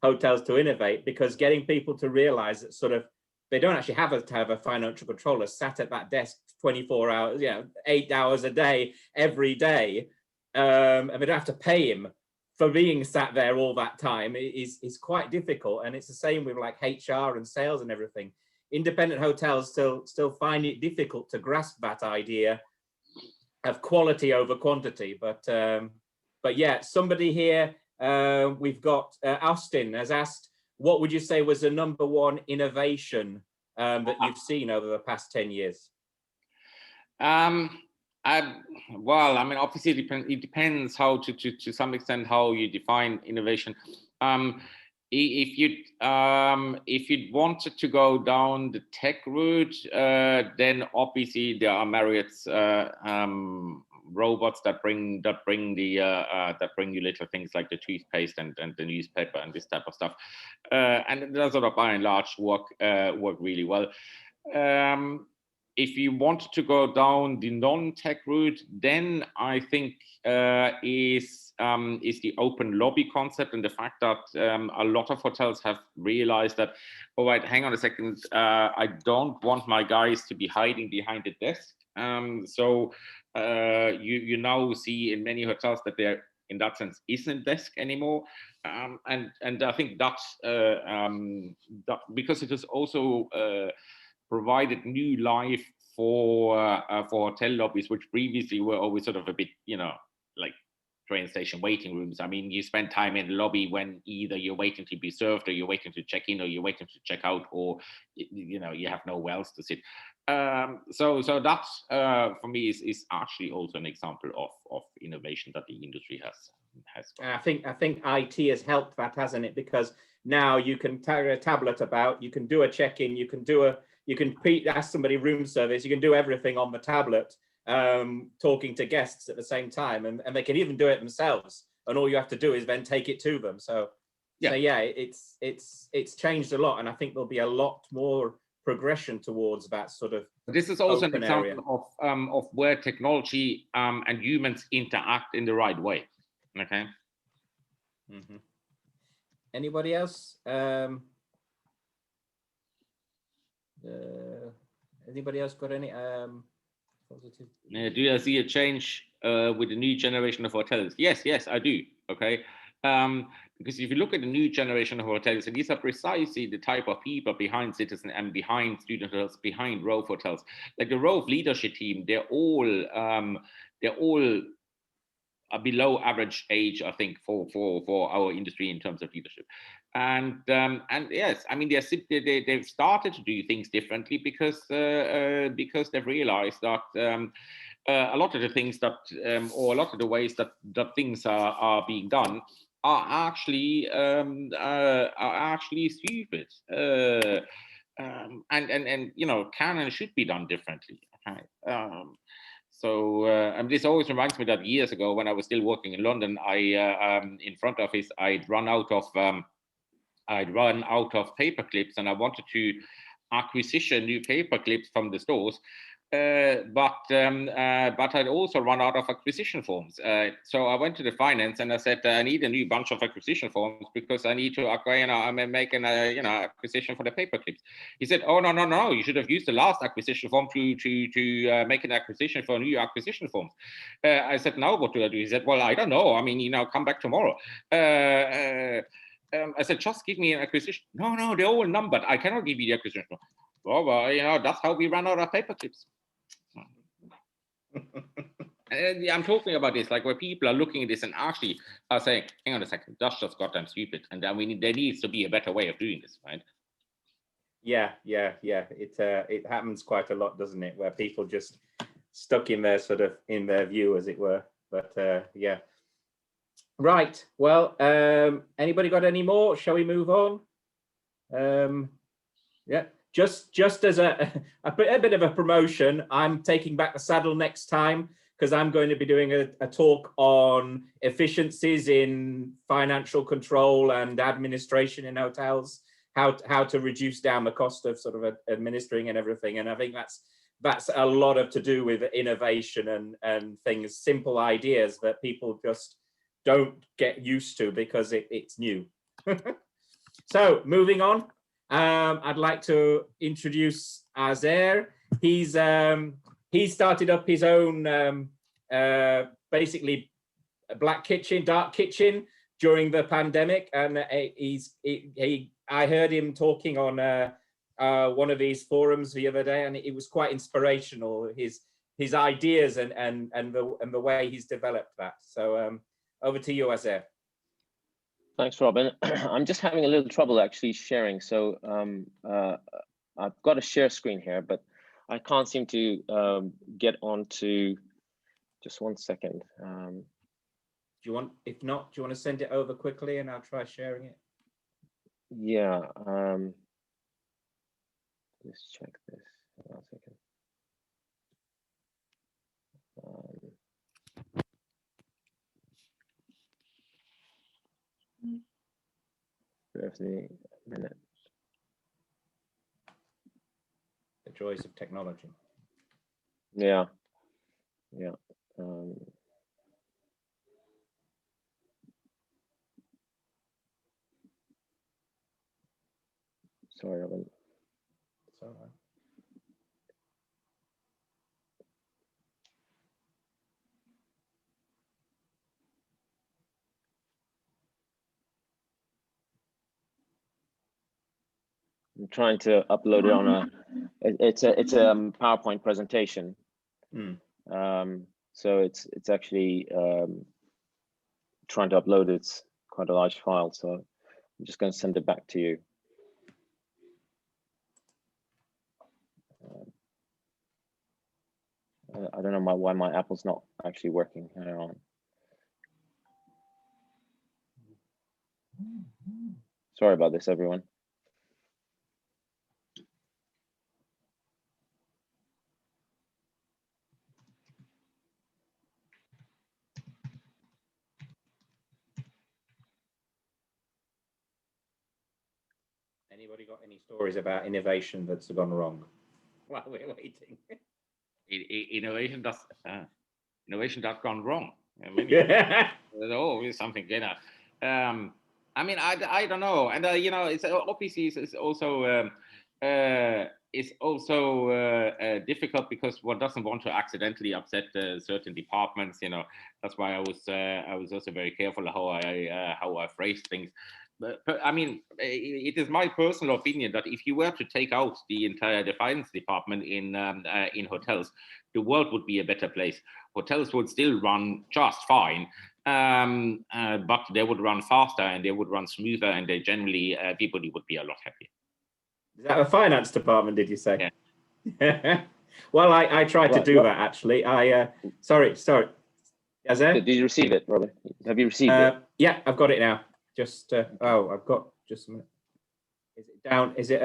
hotels to innovate, because getting people to realize that sort of they don't actually have to have a financial controller sat at that desk 24 hours, 8 hours a day, every day, and they don't have to pay him for being sat there all that time is quite difficult. And it's the same with like HR and sales and everything. Independent hotels still find it difficult to grasp that idea of quality over quantity. But yeah, somebody here, we've got Austin has asked, what would you say was the #1 innovation that you've seen over the past 10 years? Well, I mean, obviously it depends how to some extent how you define innovation. If you'd wanted to go down the tech route, then obviously there are Marriott's robots that bring you little things like the toothpaste and the newspaper and this type of stuff, and those sort of by and large work really well. If you want to go down the non-tech route, then I think is the open lobby concept, and the fact that a lot of hotels have realized that, all right, hang on a second, I don't want my guys to be hiding behind the desk. So you now see in many hotels that there, in that sense, isn't desk anymore, and I think that's that because it has also provided new life for hotel lobbies, which previously were always sort of a bit, like train station waiting rooms. I mean, you spend time in the lobby when either you're waiting to be served, or you're waiting to check in, or you're waiting to check out, or you have nowhere else to sit. So that for me is actually also an example of innovation that the industry has. I think IT has helped that, hasn't it? Because now you can tag a tablet about, you can do a check-in, you can ask somebody room service, you can do everything on the tablet, talking to guests at the same time, and they can even do it themselves, and all you have to do is then take it to them. So yeah, it's changed a lot, and I think there'll be a lot more progression towards that sort of. This is also an example of where technology and humans interact in the right way. Okay. Mm-hmm. Anybody else? Anybody else got any positive? Do you see a change with the new generation of hotels? Yes, I do. Okay. Because if you look at the new generation of hotels, and these are precisely the type of people behind Citizen and behind Student Hotels, behind Rove Hotels, like the Rove leadership team, they're all a below average age, I think, for our industry in terms of leadership. And yes, I mean, they've started to do things differently because they've realized that a lot of the things that or a lot of the ways that things are being done are actually stupid, and can and should be done differently. Okay. So this always reminds me that years ago, when I was still working in London, in front office, I'd run out of paper clips, and I wanted to acquisition new paper clips from the stores. But I'd also run out of acquisition forms. So I went to the finance and I said, I need a new bunch of acquisition forms because I need to acquire, I'm making acquisition for the paper clips. He said, oh, no, you should have used the last acquisition form to make an acquisition for new acquisition forms. I said, now what do I do? He said, well, I don't know. I mean, come back tomorrow. I said, just give me an acquisition. No, they're all numbered. I cannot give you the acquisition form. Well, that's how we run out of paper clips. I'm talking about this, like where people are looking at this and actually are saying, hang on a second, that's just goddamn stupid. And then there needs to be a better way of doing this, right? Yeah. It happens quite a lot, doesn't it? Where people just stuck in their sort of in their view, as it were. But yeah. Right. Well, anybody got any more? Shall we move on? Yeah. Just as a bit of a promotion, I'm taking back the saddle next time, because I'm going to be doing a talk on efficiencies in financial control and administration in hotels, how to reduce down the cost of sort of administering and everything. And I think that's a lot of to do with innovation and things, simple ideas that people just don't get used to because it's new. So moving on, I'd like to introduce Azer. He started up his own basically a dark kitchen during the pandemic, and I heard him talking on one of these forums the other day, and it was quite inspirational, his ideas and the way he's developed that. So over to you, Azer. Thanks, Robin. I'm just having a little trouble actually sharing. So I've got a share screen here, but I can't seem to get onto. Just one second. Do you want? If not, do you want to send it over quickly, and I'll try sharing it? Yeah. Let's check this. Hold on a second. Bear with me a minute. The joys of technology. Yeah. Sorry, Robin. It's all right. I'm trying to upload it on a. It's a PowerPoint presentation. So it's actually trying to upload. It's quite a large file, so I'm just going to send it back to you. I don't know why my Apple's not actually working. Hang on. Sorry about this, everyone. Anybody got any stories about innovation that's gone wrong while we're waiting? Innovation that's gone wrong. There's always something, you know. I mean, I don't know, and you know, it's obviously it's also difficult because one doesn't want to accidentally upset certain departments. You know, that's why I was also very careful how I phrased things. But I mean, it is my personal opinion that if you were to take out the entire finance department in hotels, the world would be a better place. Hotels would still run just fine, but they would run faster and they would run smoother, and they generally everybody would be a lot happier. Is that a finance department, did you say? Yeah. Well, I tried to do that actually. Sorry. Did you receive it, Robin? Have you received it? Yeah, I've got it now. Just I've got just a minute. Is it down? Is it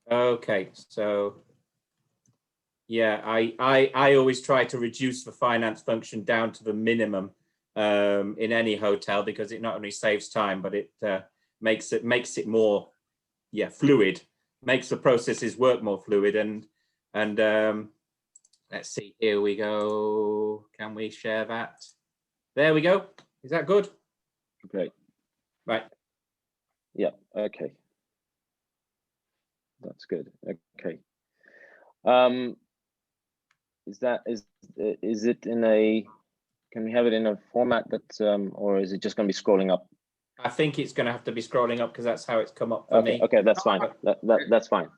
okay? So yeah, I always try to reduce the finance function down to the minimum in any hotel, because it not only saves time, but it makes it more fluid, makes the processes work more fluid. And let's see, here we go. Can we share that? There we go. Is that good? Great. Right. Yeah. Okay. That's good. Okay. Is it in a? Can we have it in a format that, or is it just going to be scrolling up? I think it's going to have to be scrolling up because that's how it's come up for me. Okay, that's fine. That's fine.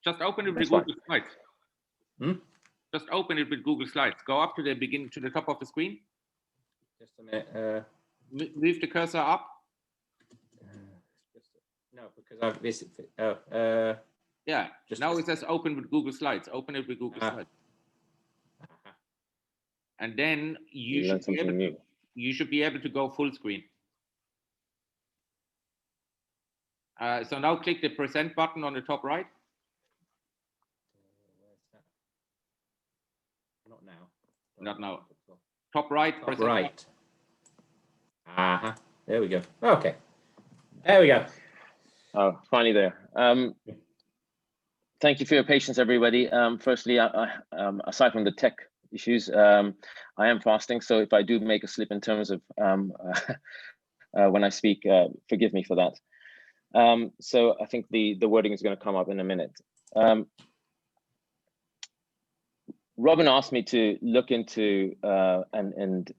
Just open it with Google Slides. Just open it with Google Slides. Go up to the beginning, to the top of the screen. Just a minute. Move the cursor up. No, because I've visited. Yeah, Just- now it says open with Google Slides. Open it with Google Slides. And then You learn something new. You should be able to go full screen. So now click the present button on the top right. Not now. Not now. Top right. Top present right. There we go. Okay. There we go. Oh, finally there. Thank you for your patience, everybody. Firstly, aside from the tech issues, I am fasting, so if I do make a slip in terms of when I speak, forgive me for that. So I think the wording is going to come up in a minute. Robin asked me to look into and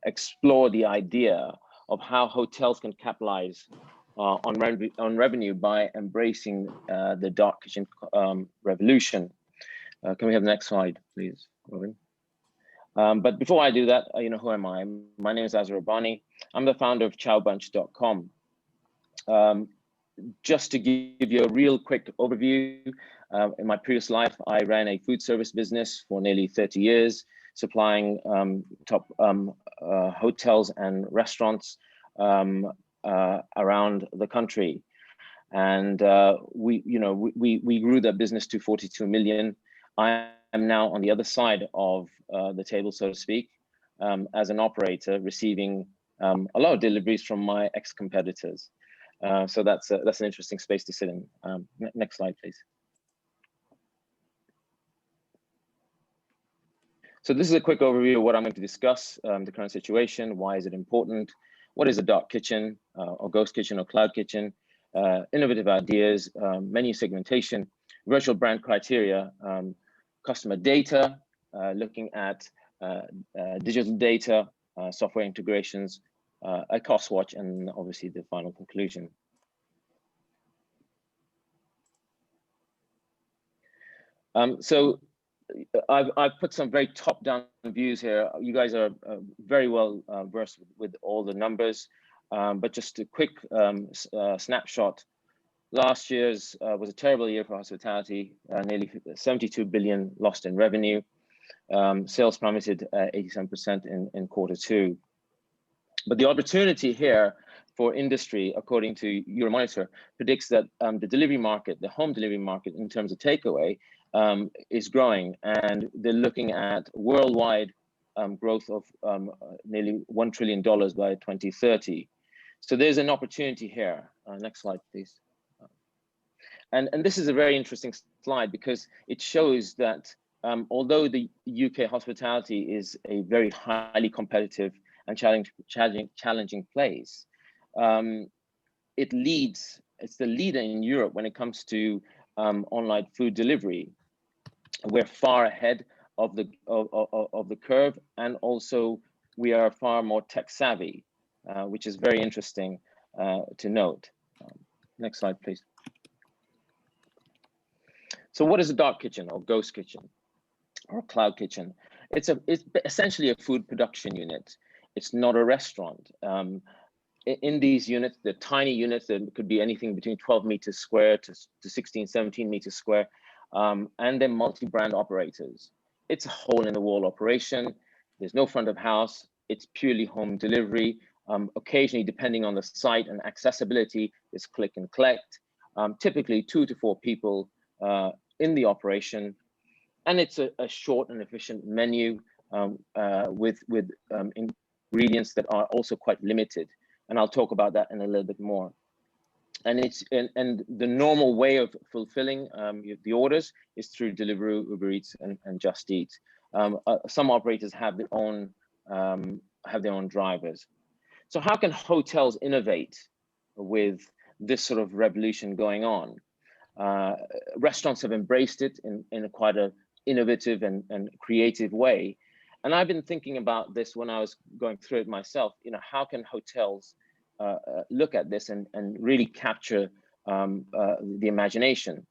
explore the idea of how hotels can capitalize on revenue by embracing the dark kitchen revolution. Can we have the next slide, please, Robin? But before I do that, you know, who am I? My name is Azra Rabbani. I'm the founder of chowbunch.com. Just to give you a real quick overview, in my previous life, I ran a food service business for nearly 30 years, supplying top hotels and restaurants around the country. And we grew that business to 42 million. I am now on the other side of the table, so to speak, as an operator, receiving a lot of deliveries from my ex-competitors. So that's an interesting space to sit in. Next slide, please. So this is a quick overview of what I'm going to discuss, the current situation, why is it important, what is a dark kitchen or ghost kitchen or cloud kitchen, innovative ideas, menu segmentation, virtual brand criteria, customer data, looking at digital data, software integrations, a cost watch, and obviously the final conclusion. So I've put some very top-down views here. You guys are very well versed with all the numbers, but just a quick snapshot. Last year's was a terrible year for hospitality, nearly 72 billion lost in revenue. Sales plummeted 87% in Q2. But the opportunity here for industry, according to Euromonitor, predicts that the delivery market, the home delivery market in terms of takeaway, is growing, and they're looking at worldwide growth of nearly $1 trillion by 2030. So there's an opportunity here. Next slide, please. And this is a very interesting slide because it shows that although the UK hospitality is a very highly competitive and challenging place, it's the leader in Europe when it comes to online food delivery. We're far ahead of the curve, and also we are far more tech savvy, which is very interesting to note. Next slide, please. So what is a dark kitchen or ghost kitchen or cloud kitchen? It's essentially a food production unit. It's not a restaurant. In these units, they're tiny units that could be anything between 12 meters square to 16, 17 meters square, and they're multi-brand operators. It's a hole-in-the-wall operation. There's no front of house. It's purely home delivery. Occasionally, depending on the site and accessibility, it's click and collect. Typically 2 to 4 people in the operation, and it's a short and efficient menu with ingredients that are also quite limited, and I'll talk about that in a little bit more. And the normal way of fulfilling the orders is through Deliveroo, Uber Eats, and Just Eat. Some operators have their own drivers. So how can hotels innovate with this sort of revolution going on? Restaurants have embraced it in quite an innovative and creative way. And I've been thinking about this when I was going through it myself. You know, how can hotels look at this and really capture the imagination?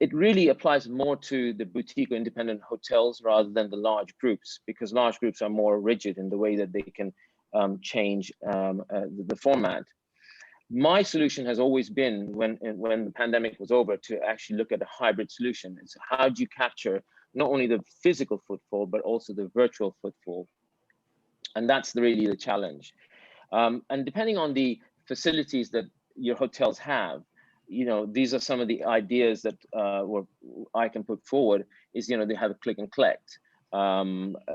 It really applies more to the boutique or independent hotels rather than the large groups, because large groups are more rigid in the way that they can change the format. My solution has always been, when the pandemic was over, to actually look at a hybrid solution. It's how do you capture not only the physical footfall, but also the virtual footfall? And that's really the challenge. And depending on the facilities that your hotels have, you know, these are some of the ideas that I can put forward. Is, you know, they have a click and collect.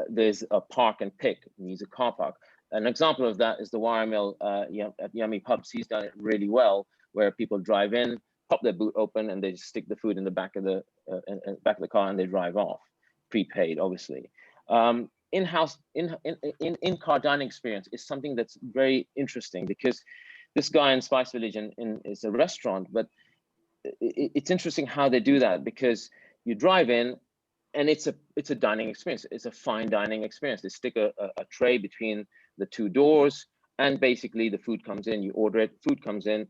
There's a park and pick, needs a car park. An example of that is the YML at Yummy Pubs. He's done it really well, where people drive in, pop their boot open, and they just stick the food in the back of the car, and they drive off, prepaid, obviously. In-house, in-car dining experience is something that's very interesting, because this guy in Spice Village is a restaurant, but it's interesting how they do that, because you drive in, and it's a dining experience. It's a fine dining experience. They stick a tray between the two doors, and basically the food comes in. You order it, food comes in,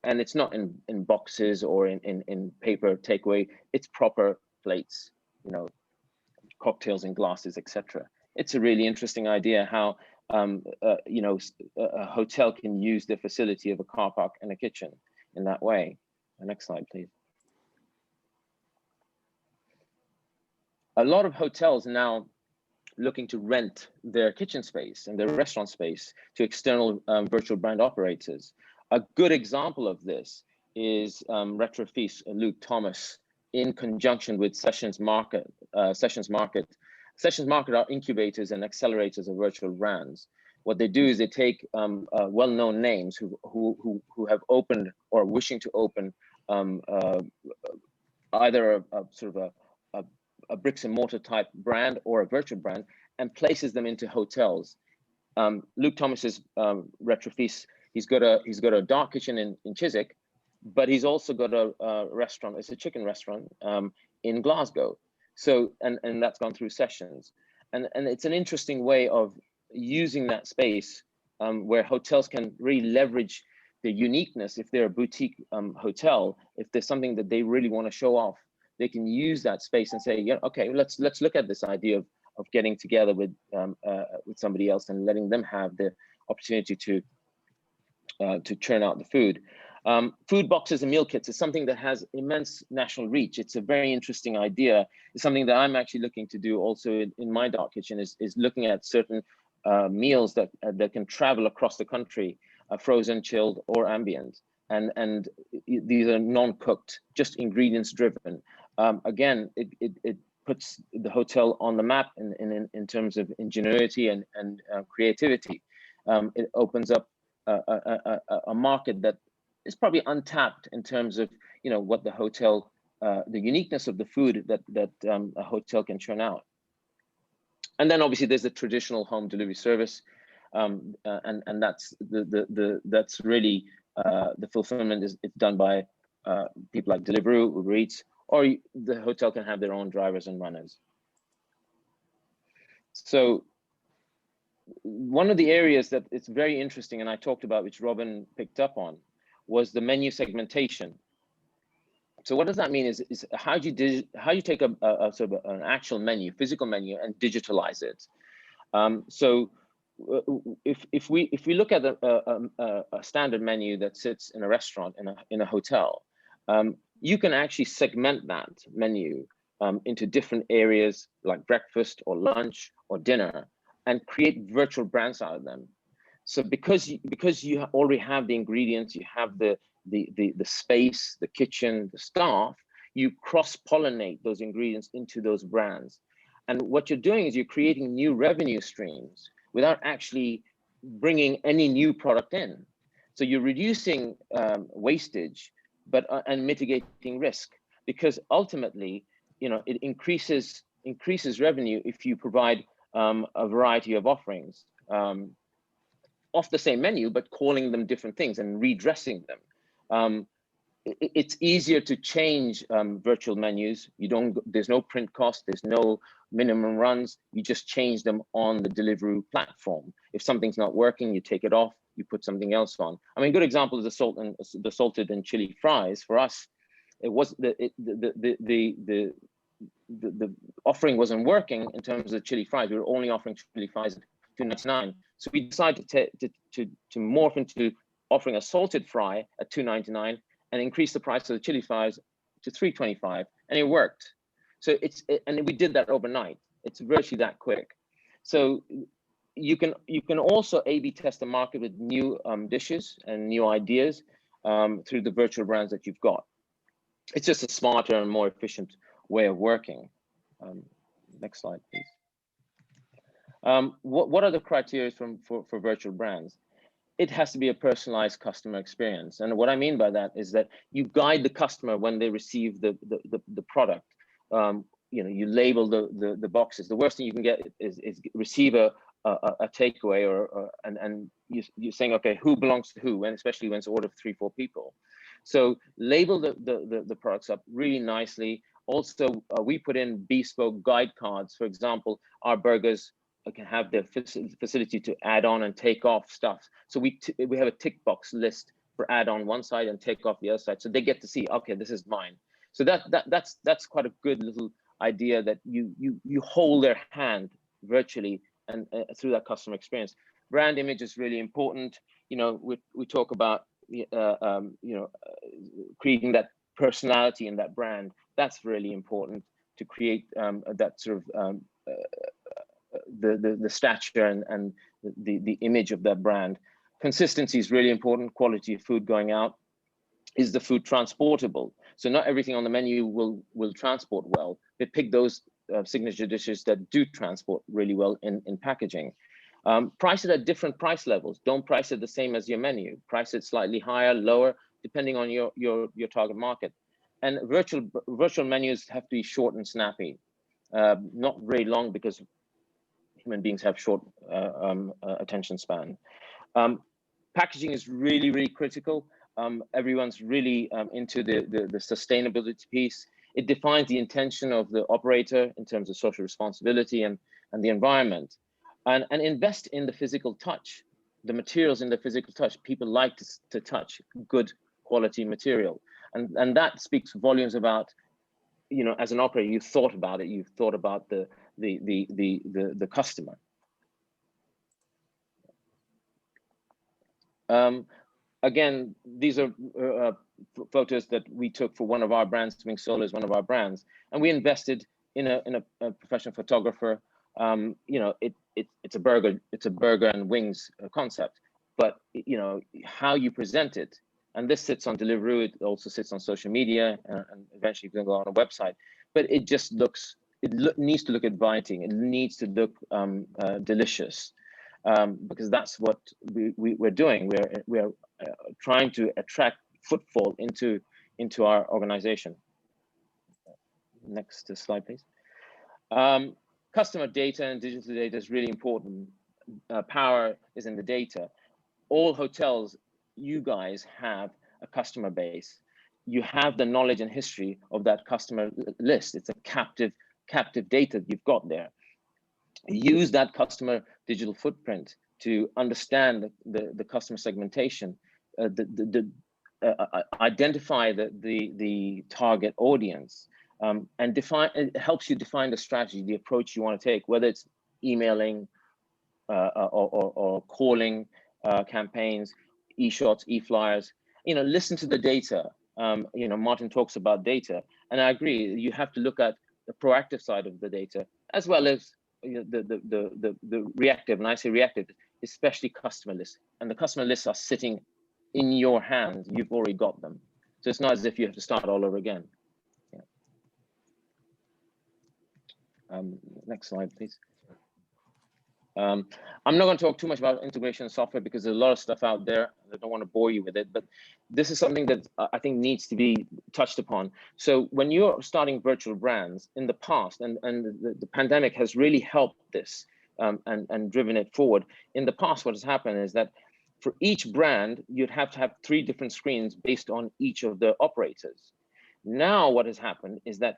and it's not in boxes or in paper takeaway. It's proper plates, you know, cocktails in glasses, etc. It's a really interesting idea how you know, a hotel can use the facility of a car park and a kitchen in that way. Next slide, please. A lot of hotels are now looking to rent their kitchen space and their restaurant space to external virtual brand operators. A good example of this is Retrofeast, Luke Thomas, in conjunction with Sessions Market. Sessions Market are incubators and accelerators of virtual brands. What they do is they take well-known names who have opened or wishing to open either a sort of a bricks and mortar type brand or a virtual brand, and places them into hotels. Luke Thomas's Retrofeast, he's got a dark kitchen in Chiswick, but he's also got a restaurant. It's a chicken restaurant in Glasgow. So and that's gone through Sessions, and it's an interesting way of using that space where hotels can really leverage the uniqueness. If they're a boutique hotel, if there's something that they really want to show off, they can use that space and say, yeah, okay, let's look at this idea of getting together with somebody else and letting them have the opportunity to churn out the food. Food boxes and meal kits is something that has immense national reach. It's a very interesting idea. It's something that I'm actually looking to do also in my dark kitchen, is looking at certain meals that can travel across the country, frozen, chilled, or ambient. And these are non-cooked, just ingredients driven. Again, it puts the hotel on the map in terms of ingenuity and creativity. It opens up a market that is probably untapped in terms of, you know, what the hotel, the uniqueness of the food that a hotel can churn out. And then obviously there's the traditional home delivery service, and that's that's really the fulfillment is done by people like Deliveroo, Uber Eats, or the hotel can have their own drivers and runners. So one of the areas that it's very interesting, and I talked about, which Robin picked up on, was the menu segmentation. So what does that mean is how do you take a sort of an actual menu, physical menu, and digitalize it? So if we look at a standard menu that sits in a restaurant in a hotel, you can actually segment that menu into different areas like breakfast or lunch or dinner, and create virtual brands out of them. So because you already have the ingredients, you have the space, the kitchen, the staff, you cross-pollinate those ingredients into those brands. And what you're doing is you're creating new revenue streams without actually bringing any new product in. So you're reducing wastage, and mitigating risk, because ultimately, you know, it increases revenue if you provide a variety of offerings off the same menu, but calling them different things and redressing them. It's easier to change virtual menus. There's no print cost, there's no minimum runs. You just change them on the Deliveroo platform. If something's not working, you take it off, you put something else on. I mean, a good example is the salted and chili fries. For us, it was the offering wasn't working in terms of chili fries. We were only offering chili fries at $2.99. So we decided to morph into offering a salted fry at $2.99 and increase the price of the chili fries to $3.25, and it worked. So and we did that overnight. It's virtually that quick. So you can also A/B test the market with new dishes and new ideas through the virtual brands that you've got. It's just a smarter and more efficient way of working. Next slide, please. What are the criteria for virtual brands? It has to be a personalized customer experience. And what I mean by that is that you guide the customer when they receive the product. You label the boxes. The worst thing you can get is receive a takeaway and you're saying, okay, who belongs to who, and especially when it's ordered for 3-4 people. So label the products up really nicely. Also, we put in bespoke guide cards. For example, our burgers can have the facility to add on and take off stuff. So we have a tick box list for add on one side and take off the other side. So they get to see, okay, this is mine. So that's quite a good little idea, that you hold their hand virtually and through that customer experience. Brand image is really important. We talk about creating that personality in that brand. That's really important to create that sort of the stature and the image of that brand. Consistency is really important. Quality of food going out. Is the food transportable? So not everything on the menu will transport well. They pick those signature dishes that do transport really well in packaging. Price it at different price levels. Don't price it the same as your menu. Price it slightly higher, lower, depending on your target market. And virtual menus have to be short and snappy, not very long, because human beings have short attention span. Packaging is really, really critical. Everyone's really into the sustainability piece. It defines the intention of the operator in terms of social responsibility and the environment. And invest in the physical touch, the materials in the physical touch. People like to touch good quality material. And that speaks volumes about, as an operator, you've thought about it, you've thought about the customer. Again, these are photos that we took for one of our brands. Swing Solo is one of our brands, and we invested in a professional photographer. It's a burger and wings concept, but how you present it, and this sits on Deliveroo. It also sits on social media, and eventually going to go on a website. But it just looks. Needs to look inviting. It needs to look delicious. Because that's what we're doing. We're trying to attract footfall into our organization. Next slide, please. Customer data and digital data is really important. Power is in the data. All hotels, you guys have a customer base. You have the knowledge and history of that customer list. It's a captive data you've got there. Use that customer digital footprint to understand the customer segmentation, identify the target audience, and define. It helps you define the strategy, the approach you want to take, whether it's emailing or calling campaigns, e-shots, e-flyers. Listen to the data. Martin talks about data, and I agree. You have to look at the proactive side of the data as well as the reactive. And I say reactive, especially customer lists. And the customer lists are sitting in your hands. You've already got them, so it's not as if you have to start all over again. Yeah. Next slide, please. I'm not going to talk too much about integration software because there's a lot of stuff out there. I don't want to bore you with it, but this is something that I think needs to be touched upon. So when you're starting virtual brands in the past, and the pandemic has really helped this and driven it forward. In the past, what has happened is that for each brand, you'd have to have 3 different screens based on each of the operators. Now, what has happened is that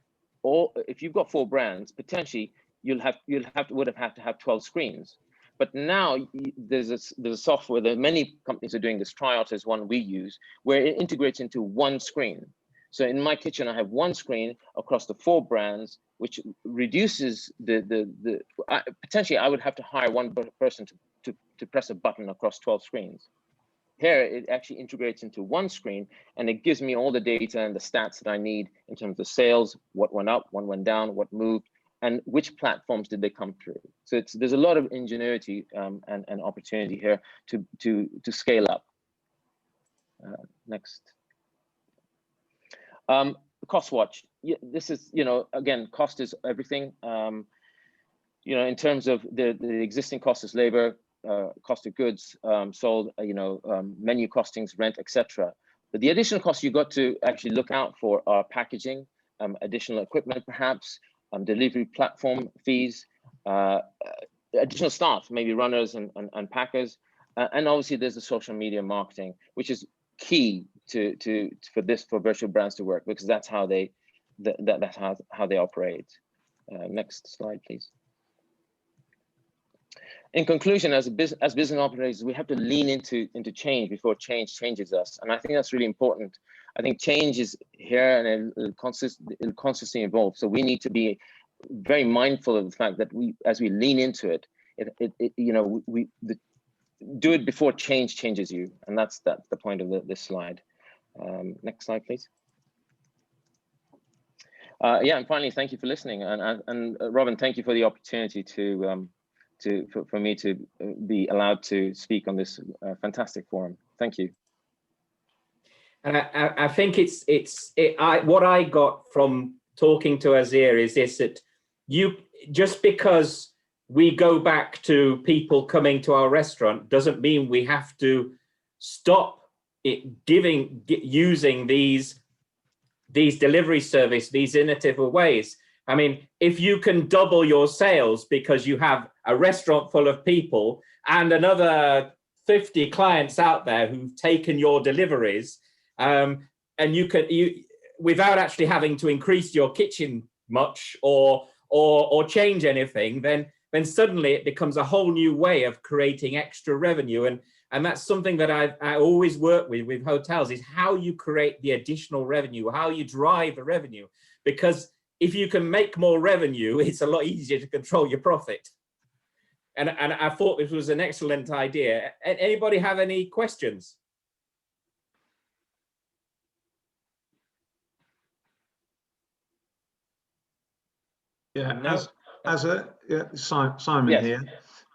if you've got 4 brands, potentially would have had to have 12 screens. But now there's a software that many companies are doing. This Tryout is one we use, where it integrates into one screen. So in my kitchen, I have one screen across the 4 brands, which reduces potentially I would have to hire one person to press a button across 12 screens. Here, it actually integrates into one screen, and it gives me all the data and the stats that I need in terms of sales, what went up, what went down, what moved, and which platforms did they come through. So there's a lot of ingenuity and opportunity here to scale up. Next. Cost watch. Yeah, this is, again, cost is everything. In terms of the existing cost is labor, cost of goods sold, menu costings, rent, etc. But the additional costs you got to actually look out for are packaging, additional equipment, perhaps, delivery platform fees, additional staff, maybe runners and packers, and obviously there's the social media marketing, which is key for virtual brands to work, because that's how they operate. Next slide, please. In conclusion, as business operators, we have to lean into change before change changes us, and I think that's really important. I think change is here, and it'll constantly evolve. So we need to be very mindful of the fact that as we lean into it, do it before change changes you, and that's the point of this slide. Next slide, please. And finally, thank you for listening, and Robin, thank you for the opportunity for me to be allowed to speak on this fantastic forum. Thank you. And I think what I got from talking to Azir is this, that just because we go back to people coming to our restaurant doesn't mean we have to stop using these delivery service, these innovative ways. I mean, if you can double your sales because you have a restaurant full of people and another 50 clients out there who've taken your deliveries, and you without actually having to increase your kitchen much or change anything, then suddenly it becomes a whole new way of creating extra revenue. And that's something that I always work with hotels, is how you create the additional revenue, how you drive the revenue. Because if you can make more revenue, it's a lot easier to control your profit. And I thought this was an excellent idea. Anybody have any questions? Yeah, No. Simon Yes. here.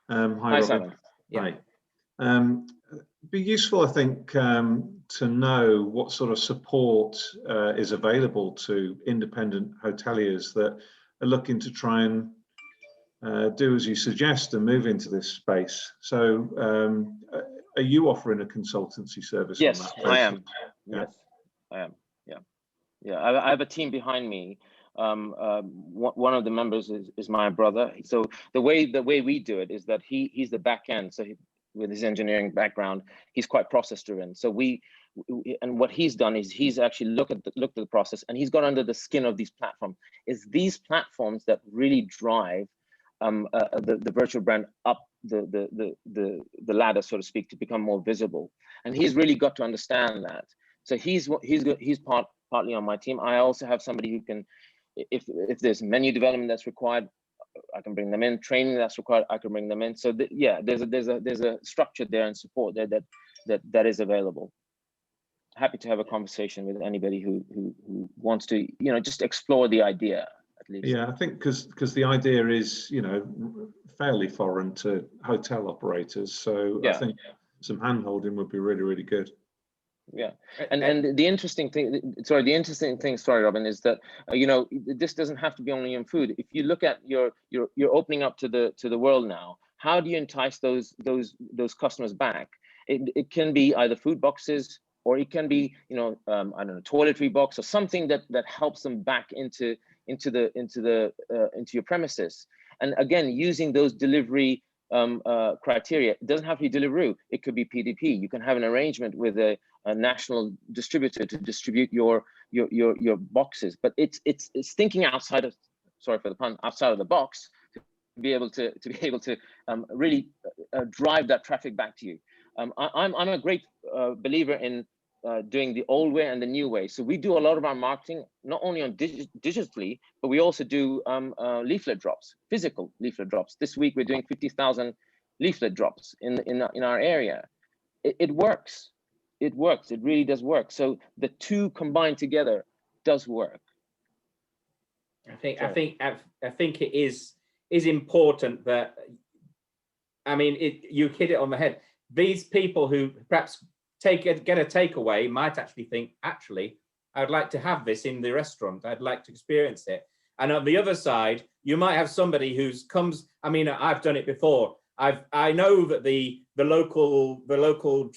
Hi, Robin. Simon. Yeah. Hi. Be useful, I think, to know what sort of support is available to independent hoteliers that are looking to try and do as you suggest and move into this space. So are you offering a consultancy service? Yes, on that I am. Yeah. Yes, I am. Yeah. I have a team behind me. One of the members is my brother. So the way we do it is that he's the back end. So with his engineering background, he's quite process driven. So and what he's done is he's actually looked at the process, and he's got under the skin of these platforms. It's these platforms that really drive the virtual brand up the ladder, so to speak, to become more visible. And he's really got to understand that. So he's partly on my team. I also have somebody who can, if there's menu development that's required, I can bring them in. Training that's required, I can bring them in. So there's a structure there and support there that is available. Happy to have a conversation with anybody who wants to, just explore the idea at least. Yeah, I think because the idea is, fairly foreign to hotel operators. So yeah. I think some hand-holding would be really, really good. Yeah, and the interesting thing, sorry, Robin, is that this doesn't have to be only in food. If you look at you're opening up to the world now, how do you entice those customers back? It can be either food boxes, or it can be I don't know, toiletry box, or something that helps them back into your premises. And again, using those delivery criteria, it doesn't have to be Deliveroo. It could be PDP. You can have an arrangement with a national distributor to distribute your boxes. But it's thinking outside of, sorry for the pun, outside of the box to be able to really drive that traffic back to you. I'm a great believer in doing the old way and the new way. So we do a lot of our marketing not only on digitally, but we also do leaflet drops, physical leaflet drops. This week we're doing 50,000 leaflet drops in our area. It works. it works. It really does work. So the two combined together does work. I think it is important that, I mean, you hit it on the head. These people who perhaps get a takeaway might actually think, actually, I'd like to have this in the restaurant. I'd like to experience it. And on the other side, you might have somebody who's comes. I mean, I've done it before. I know that the local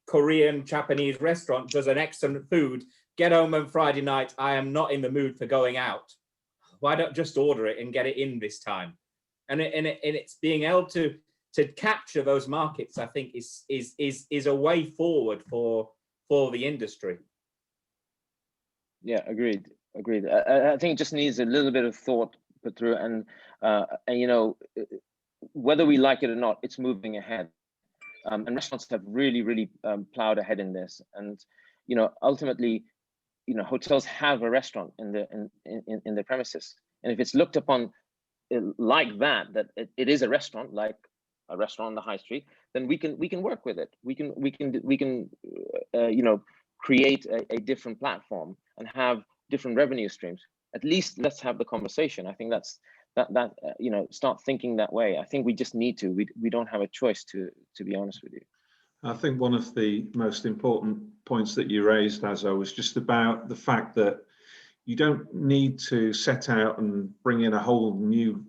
Korean Japanese restaurant does an excellent food. Get home on Friday night. I am not in the mood for going out. Why don't just order it and get it in this time? And it's being able to capture those markets, I think, is a way forward for the industry. Yeah, agreed. I think it just needs a little bit of thought put through, and you know, whether we like it or not, it's moving ahead. And restaurants have really plowed ahead in this. And you know, ultimately, you know, hotels have a restaurant in the premises, and if it's looked upon like that it is a restaurant, like a restaurant on the high street, then we can work with it. We can you know, create a different platform and have different revenue streams. At least let's have the conversation. I think that's you know, start thinking that way. I think we just need to. We don't have a choice, to be honest with you. I think one of the most important points that you raised, Azo, was just about the fact that you don't need to set out and bring in a whole new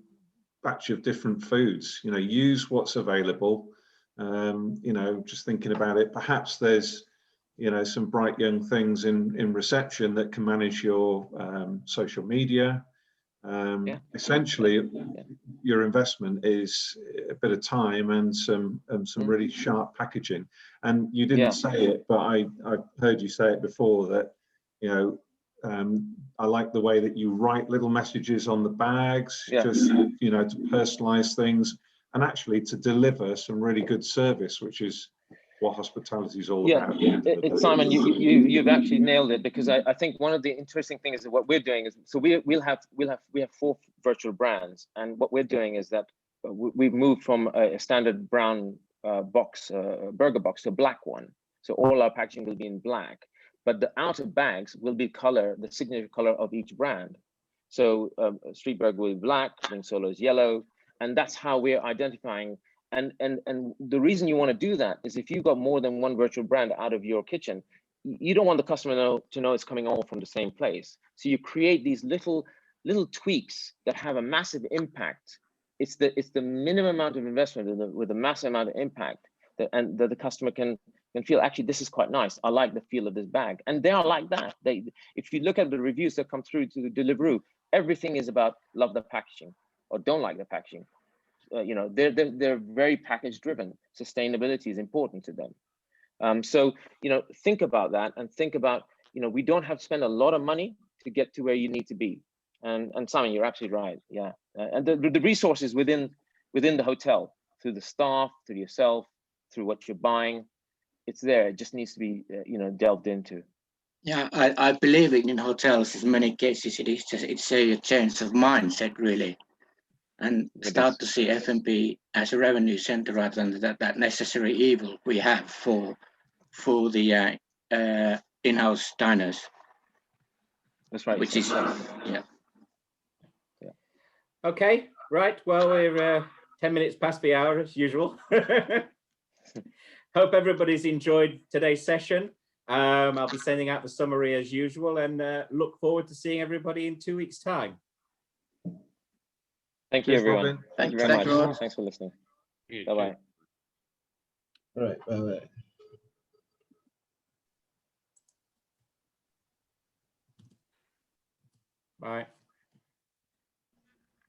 batch of different foods. You know, use what's available. You know, just thinking about it, perhaps there's, you know, some bright young things in reception that can manage your social media. Essentially, your investment is a bit of time and some really sharp packaging. And you didn't say it, but I heard you say it before, that, you know, I like the way that you write little messages on the bags, just, you know, to personalize things and actually to deliver some really good service, which is what hospitality is all about. Simon, you've actually nailed it, because I think one of the interesting things is what we're doing is, so we have 4 virtual brands, and what we're doing is that we've moved from a standard brown box, burger box, to a black one. So all our packaging will be in black, but the outer bags will be the signature color of each brand. So Street Burger will be black, Wing Solo is yellow, and that's how we're identifying. And the reason you want to do that is if you've got more than one virtual brand out of your kitchen, you don't want the customer to know it's coming all from the same place. So you create these little tweaks that have a massive impact. It's the minimum amount of investment with a massive amount of impact that the customer can feel, actually, this is quite nice. I like the feel of this bag. And they are like that. If you look at the reviews that come through to the Deliveroo, everything is about love the packaging or don't like the packaging. You know, they're very package driven. Sustainability is important to them. So, you know, think about that, and think about, you know, we don't have to spend a lot of money to get to where you need to be. And Simon, you're absolutely right. Yeah, and the resources within the hotel, through the staff, through yourself, through what you're buying, it's there. It just needs to be you know, delved into. Yeah, I believe in hotels. In many cases, it's a change of mindset, really. And start to see F&B as a revenue center rather than that necessary evil we have for the in-house diners. That's right. Which is Okay, right. Well, we're 10 minutes past the hour as usual. Hope everybody's enjoyed today's session. I'll be sending out the summary as usual, and look forward to seeing everybody in 2 weeks' time. Thank you, everyone. Robin. Thank you very much. Thanks for listening. Bye-bye. All right. Bye-bye. Bye.